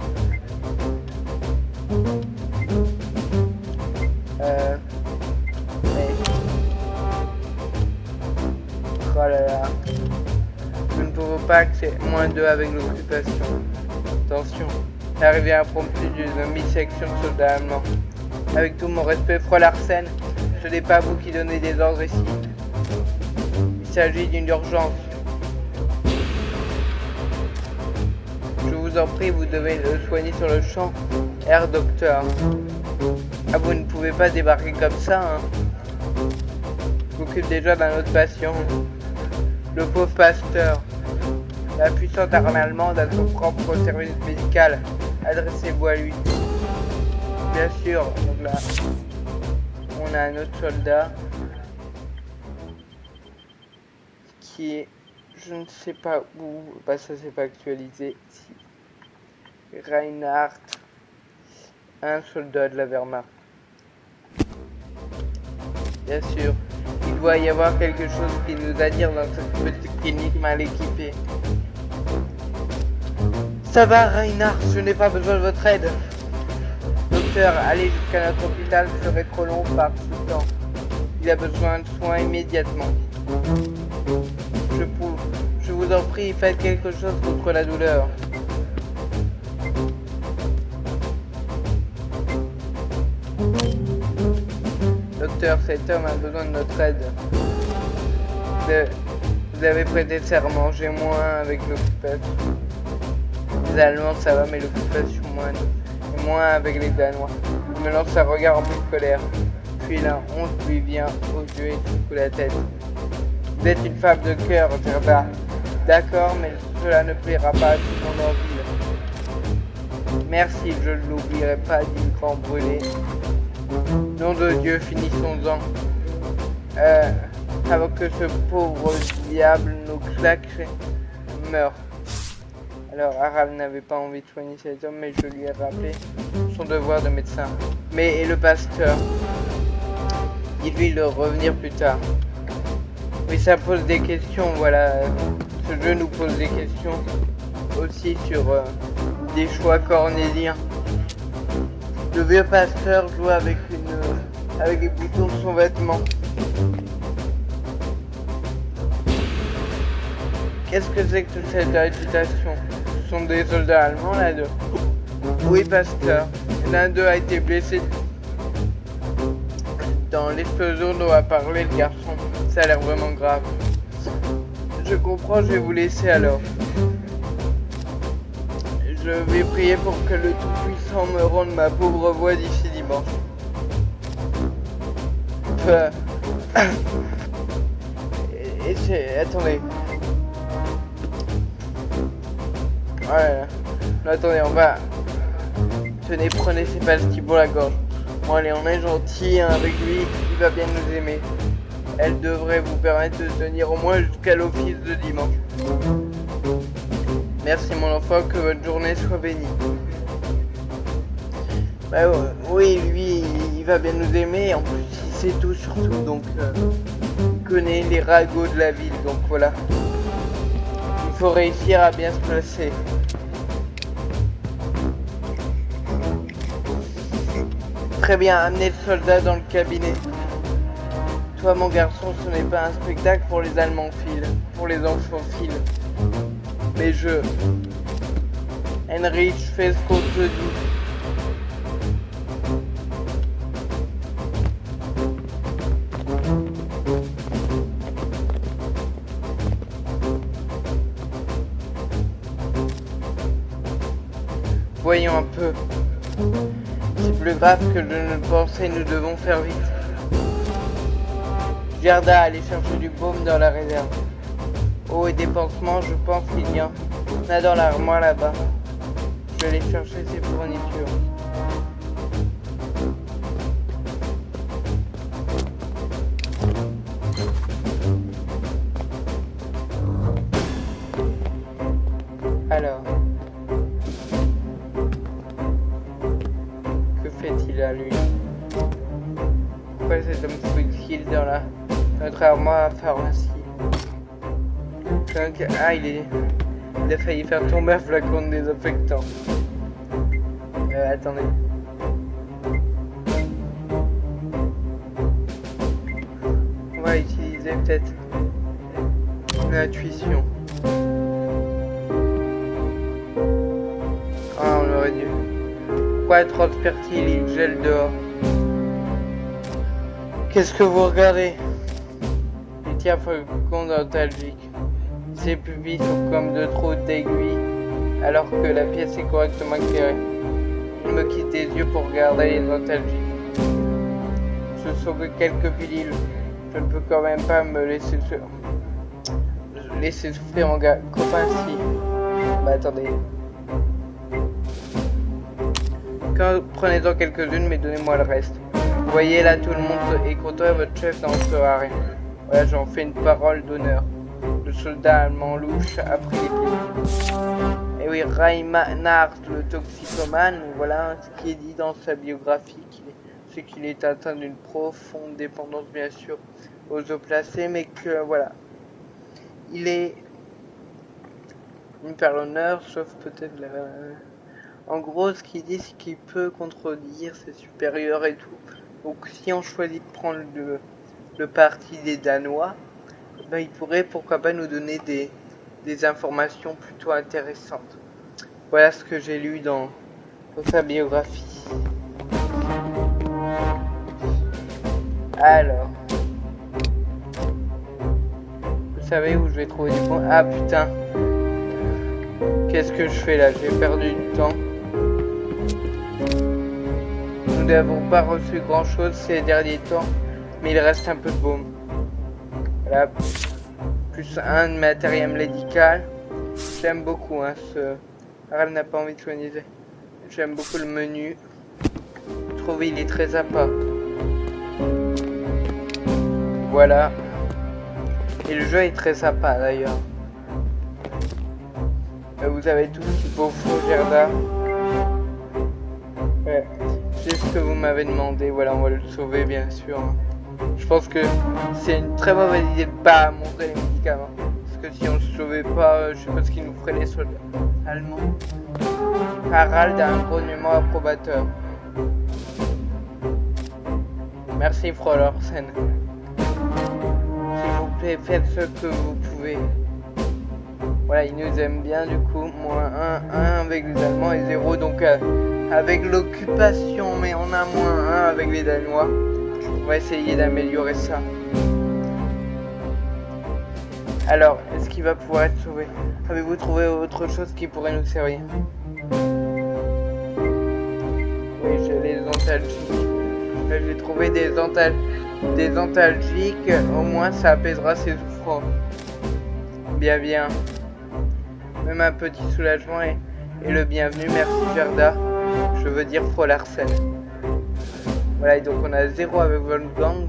Mais... Oh là là. Nous ne pouvons pas accéder moins 2 avec l'occupation. Attention, l'arrivée impromptue d'une mi-section de soldats allemands. Avec tout mon respect, Larsen, ce n'est pas vous qui donnez des ordres ici. Il s'agit d'une urgence. Je vous en prie, vous devez le soigner sur le champ, Herr Docteur. Ah, vous ne pouvez pas débarquer comme ça, hein. Je m'occupe déjà d'un autre patient. Le pauvre pasteur. La puissante armée allemande a son propre service médical. Adressez-vous à lui. Bien sûr. Donc là, on a un autre soldat qui est, je ne sais pas où, bah ça c'est pas actualisé. Si. Reinhardt, un soldat de la Wehrmacht. Bien sûr, il doit y avoir quelque chose qui nous attire dans cette petite clinique mal équipée. Ça va, Reinhardt, je n'ai pas besoin de votre aide. Docteur, aller jusqu'à notre hôpital serait trop long par ce temps. Il a besoin de soins immédiatement. Je vous en prie, faites quelque chose contre la douleur. Docteur, cet homme a besoin de notre aide. Vous avez prêté serment, j'ai moins avec l'occupation. Les Allemands ça va, mais l'occupation moins. Et moins avec les Danois. Il me lance un regard rempli de colère. Puis la honte lui vient aux yeux et secoue la tête. Vous êtes une femme de cœur, Gerda. D'accord, mais cela ne plaira pas à tout le monde en ville. Merci, je ne l'oublierai pas, dit le grand brûlé. Nom de Dieu, finissons-en. Avant que ce pauvre diable nous claque meure. Alors, Harald n'avait pas envie de soigner cet homme, mais je lui ai rappelé son devoir de médecin. Mais et le pasteur? Dites-lui de revenir plus tard. Oui, ça pose des questions, voilà. Ce jeu nous pose des questions aussi sur des choix cornéliens. Le vieux pasteur joue avec les boutons de son vêtement. Qu'est-ce que c'est que cette agitation? Ce sont des soldats allemands là-dedans. Oui, pasteur. L'un d'eux a été blessé dans l'explosion dont a parlé le garçon. Ça a l'air vraiment grave. Je comprends, je vais vous laisser alors. Je vais prier pour que le Tout-Puissant me rende ma pauvre voix d'ici dimanche. Attendez. Voilà. Non, attendez, on va... Tenez, prenez ces pastilles pour la gorge. Bon, allez, on est gentil hein, avec lui, il va bien nous aimer. Elle devrait vous permettre de tenir au moins jusqu'à l'office de dimanche. Merci mon enfant, que votre journée soit bénie. Bah oui, lui, il va bien nous aimer, en plus il sait tout surtout, donc il connaît les ragots de la ville, donc voilà. Il faut réussir à bien se placer. Très bien, amenez le soldat dans le cabinet. Toi mon garçon, ce n'est pas un spectacle pour les Allemands pour les enfants files. Mais Heinrich, fais ce qu'on te dit. Voyons un peu. C'est plus grave que je ne le pensais, nous devons faire vite. Gerda, allez chercher du baume dans la réserve. Eau et des pansements, je pense qu'il y en a dans l'armoire là-bas. Je vais aller chercher ses fournitures. Alors, que fait-il à lui? Pourquoi cet homme fouille-t-il dans notre armoire à pharmacie? Ah, il a failli faire tomber un flacon de désinfectant. Attendez. On va utiliser peut-être une intuition. Ah, on aurait dû. Pourquoi transpire-t-il? Il gèle dehors. Qu'est-ce que vous regardez? Il tient flacon nostalgique. Ses pupilles sont comme de trous d'aiguilles, alors que la pièce est correctement éclairée. Il me quitte des yeux pour regarder les nostalgiques. je sauve quelques pilules. Je ne peux quand même pas me laisser souffrir en copain si. Bah attendez. Prenez-en quelques-unes, mais donnez-moi le reste. Vous voyez là, tout le monde est content et votre chef n'en sera rien. Voilà, j'en fais une parole d'honneur. Le soldat allemand louche a pris les pieds. Et oui, Reinhard, le toxicomane, voilà ce qui est dit dans sa biographie, c'est qu'il est atteint d'une profonde dépendance, bien sûr, aux opiacés, mais que voilà, il est une faire l'honneur, sauf peut-être en gros, ce qu'il dit, c'est qu'il peut contredire ses supérieurs et tout. Donc, si on choisit de prendre le parti des Danois, ben, il pourrait, pourquoi pas, nous donner des informations plutôt intéressantes. Voilà ce que j'ai lu dans sa biographie. Alors, vous savez où je vais trouver du point? Ah putain, qu'est-ce que je fais là? J'ai perdu du temps. Nous n'avons pas reçu grand chose ces derniers temps, mais il reste un peu de baume. Voilà, plus un de matériel médical. J'aime beaucoup ce. Aral n'a pas envie de soigner. J'aime beaucoup le menu. Je trouve il est très sympa. Voilà. Et le jeu est très sympa d'ailleurs. Vous avez tout ce qu'il faut, Gerda. Ouais. C'est ce que vous m'avez demandé. Voilà, on va le sauver bien sûr. Je pense que c'est une très mauvaise idée de pas montrer les médicaments. Parce que si on ne le sauvait pas, je sais pas ce qu'ils nous feraient les soldats allemands. Harald a un grognement approbateur. Merci, Frau Lorsen. S'il vous plaît, faites ce que vous pouvez. Voilà, ils nous aiment bien du coup. Moins 1 avec les Allemands et 0 donc avec l'occupation, mais on a moins 1 avec les Danois. On va essayer d'améliorer ça. Alors, est-ce qu'il va pouvoir être sauvé? Avez-vous trouvé autre chose qui pourrait nous servir? Oui, j'ai les antalgiques. J'ai trouvé des antalgiques. Au moins, ça apaisera ses souffrances. Bien, bien. Même un petit soulagement et le bienvenu. Merci, Gerda. Je veux dire Frau Larsen. Voilà, et donc on a 0 avec Wolfgang.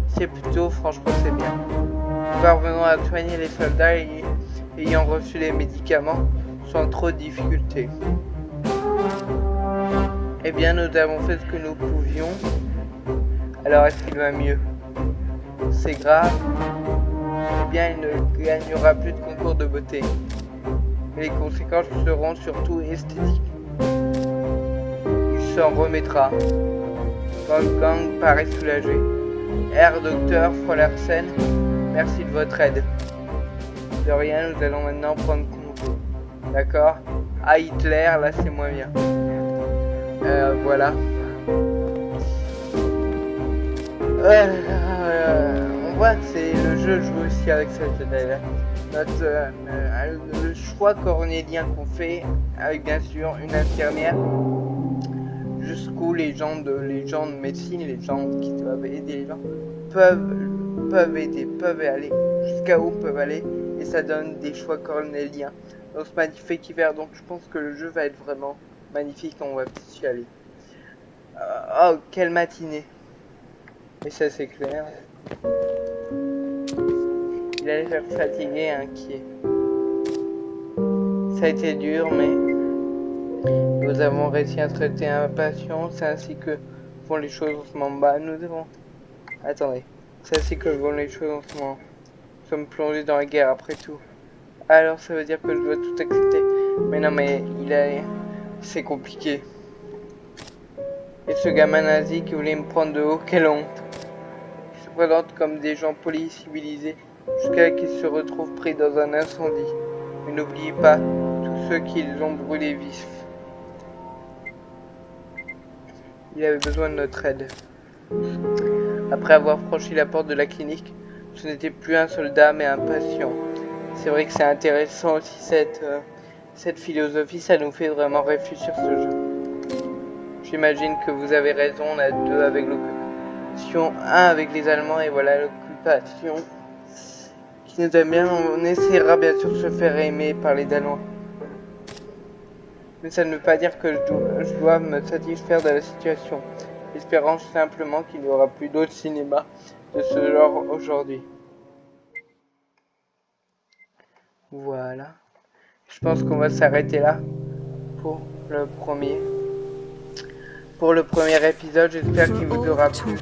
C'est plutôt, franchement, c'est bien. Nous parvenons à soigner les soldats ayant reçu les médicaments sans trop de difficultés. Eh bien, nous avons fait ce que nous pouvions. Alors, est-ce qu'il va mieux? C'est grave. Eh bien, il ne gagnera plus de concours de beauté. Mais les conséquences seront surtout esthétiques. Il s'en remettra. Wolfgang paraît soulagé. Herr Docteur Frau Larsen, merci de votre aide. De rien, nous allons maintenant prendre compte. D'accord? À Hitler, là c'est moins bien. Voilà. On voit que c'est le jeu joue aussi avec cette là. Le choix cornélien qu'on fait, avec bien sûr une infirmière, jusqu'où les gens de médecine, les gens qui doivent aider les gens, peuvent aider, peuvent aller, jusqu'à où peuvent aller, et ça donne des choix cornéliens dans ce magnifique hiver. Donc je pense que le jeu va être vraiment magnifique, on va peut-être y aller. Oh, quelle matinée! Et ça c'est clair. Il allait faire fatigué, inquiet. Ça a été dur, mais nous avons réussi à traiter un patient. C'est ainsi que vont les choses en ce moment. Bah, nous avons... Attendez. C'est ainsi que vont les choses en ce moment. Nous sommes plongés dans la guerre, après tout. Alors, ça veut dire que je dois tout accepter. Mais non, mais c'est compliqué. Et ce gamin nazi qui voulait me prendre de haut, quelle honte. Ils se présentent comme des gens polis, civilisés, jusqu'à qu'ils se retrouvent pris dans un incendie. Mais n'oubliez pas tous ceux qui les ont brûlés vifs. Il avait besoin de notre aide. Après avoir franchi la porte de la clinique, ce n'était plus un soldat mais un patient. C'est vrai que c'est intéressant aussi cette philosophie, ça nous fait vraiment réfléchir ce jeu. J'imagine que vous avez raison, on a 2 avec le Sion 1 avec les Allemands, et voilà l'occupation qui nous aime bien. On essaiera bien sûr de se faire aimer par les Danois. Mais ça ne veut pas dire que je dois me satisfaire de la situation, espérant simplement qu'il n'y aura plus d'autres cinémas de ce genre aujourd'hui. Voilà. Je pense qu'on va s'arrêter là pour le premier épisode. J'espère qu'il vous aura plu.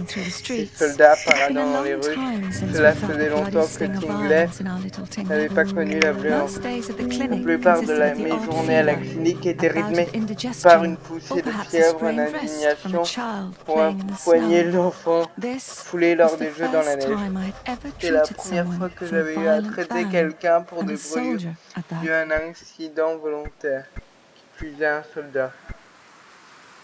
Ces soldats paradant dans les rues. Cela faisait longtemps que Tingler n'avait pas connu la violence. La plupart de mes journées à la clinique étaient rythmées par une poussée de fièvre, une indignation pour empoigner l'enfant foulé lors des jeux dans la neige. C'était la première fois que j'avais eu à traiter quelqu'un pour des brûlures dû à un accident volontaire, qui plus est un soldat.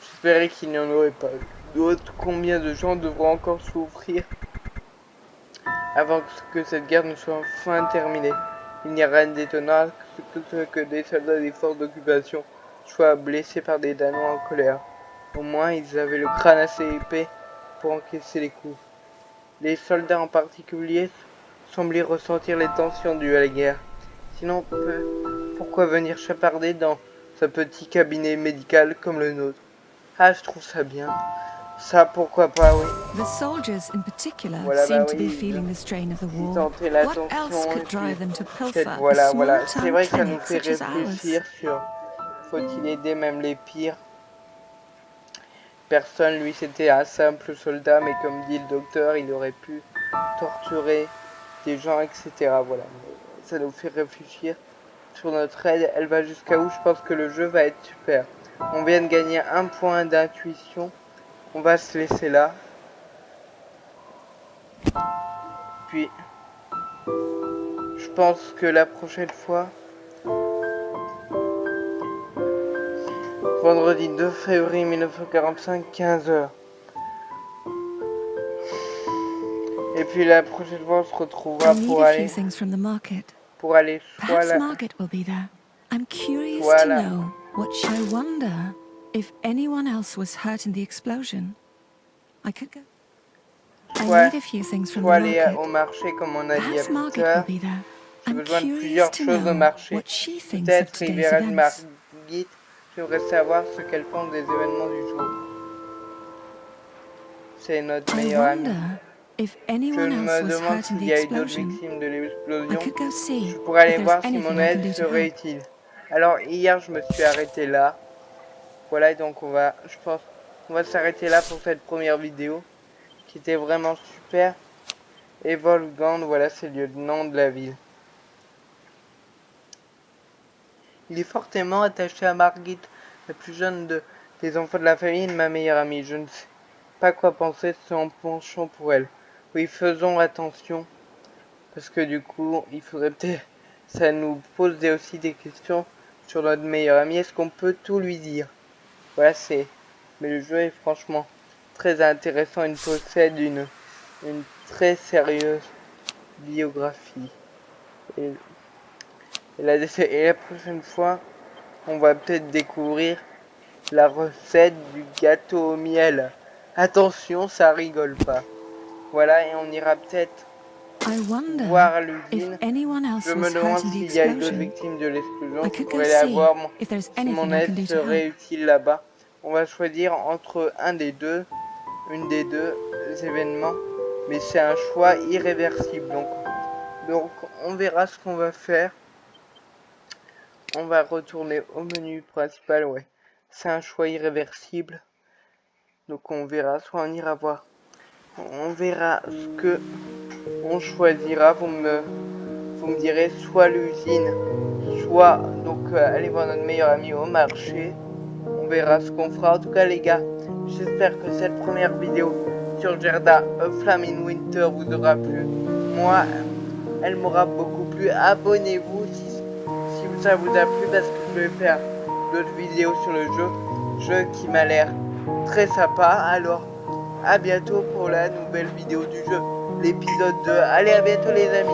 J'espérais qu'il n'y en aurait pas d'autres. Combien de gens devront encore souffrir avant que cette guerre ne soit enfin terminée? Il n'y a rien d'étonnant que des soldats des forces d'occupation soient blessés par des Danois en colère. Au moins, ils avaient le crâne assez épais pour encaisser les coups. Les soldats en particulier semblaient ressentir les tensions dues à la guerre. Sinon, pourquoi venir chaparder dans ce petit cabinet médical comme le nôtre? Ah, je trouve ça bien. Ça, pourquoi pas, oui. The soldiers in particular Voilà, seem bah to be oui, feeling the strain of the ils war. sentaient la What else tension et could drive them to puis pilfer voilà, a voilà. small C'est vrai town que ça nous clinic fait such as ours? réfléchir sur faut-il aider même les pires personnes. Lui, c'était un simple soldat, mais comme dit le docteur, il aurait pu torturer des gens, etc. Voilà. Ça nous fait réfléchir sur notre aide. Elle va jusqu'à où? Je pense que le jeu va être super. On vient de gagner un point d'intuition. On va se laisser là. Puis, je pense que la prochaine fois, vendredi 2 février 1945, 15h. Et puis la prochaine fois, on se retrouvera pour aller soit là. I'm curious Voilà. to know what I wonder if anyone else was hurt in the explosion. I could go. I need a few things from the Soit aller market. au marché comme on a dit à Perhaps Margaret Peter. will be there. J'ai I'm besoin de curious plusieurs to choses au know marché. what she thinks of Peut-être il today's verra de events. Margit. J'aimerais savoir ce qu'elle pense des événements du jour. C'est notre I meilleure amie. wonder if Je anyone else me was demande hurt in s'il the y a eu d'autres explosion. victimes de I l'explosion. could go see Je pourrais aller if voir there's si mon anything I can aide do to serait help. utile. Alors hier je me suis arrêté là. Voilà, donc je pense qu'on va s'arrêter là pour cette première vidéo qui était vraiment super. Et Wolfgang, voilà, c'est le lieutenant de la ville. Il est fortement attaché à Margit, la plus jeune des enfants de la famille et de ma meilleure amie. Je ne sais pas quoi penser de son penchant pour elle. Oui, faisons attention, parce que du coup, il faudrait peut-être... Ça nous pose aussi des questions sur notre meilleure amie. Est-ce qu'on peut tout lui dire? Voilà, c'est... Mais le jeu est franchement très intéressant. Il possède une très sérieuse biographie. Et la prochaine fois, on va peut-être découvrir la recette du gâteau au miel. Attention, ça rigole pas. Voilà, et on ira peut-être voir l'usine. Je me demande s'il y a eu d'autres victimes de l'explosion. Je pourrais aller voir si mon aide serait utile là-bas. On va choisir entre une des deux événements, mais c'est un choix irréversible. Donc on verra ce qu'on va faire. On va retourner au menu principal, ouais. C'est un choix irréversible. Donc on verra, soit on ira voir. On verra ce que on choisira. Vous me direz soit l'usine, soit donc aller voir notre meilleur ami au marché. On verra ce qu'on fera. En tout cas les gars, j'espère que cette première vidéo sur Gerda A Flame in Winter vous aura plu. Moi, elle m'aura beaucoup plu. Abonnez-vous si ça vous a plu, parce que je vais faire d'autres vidéos sur le jeu qui m'a l'air très sympa. Alors à bientôt pour la nouvelle vidéo du jeu, l'épisode 2. Allez, à bientôt les amis.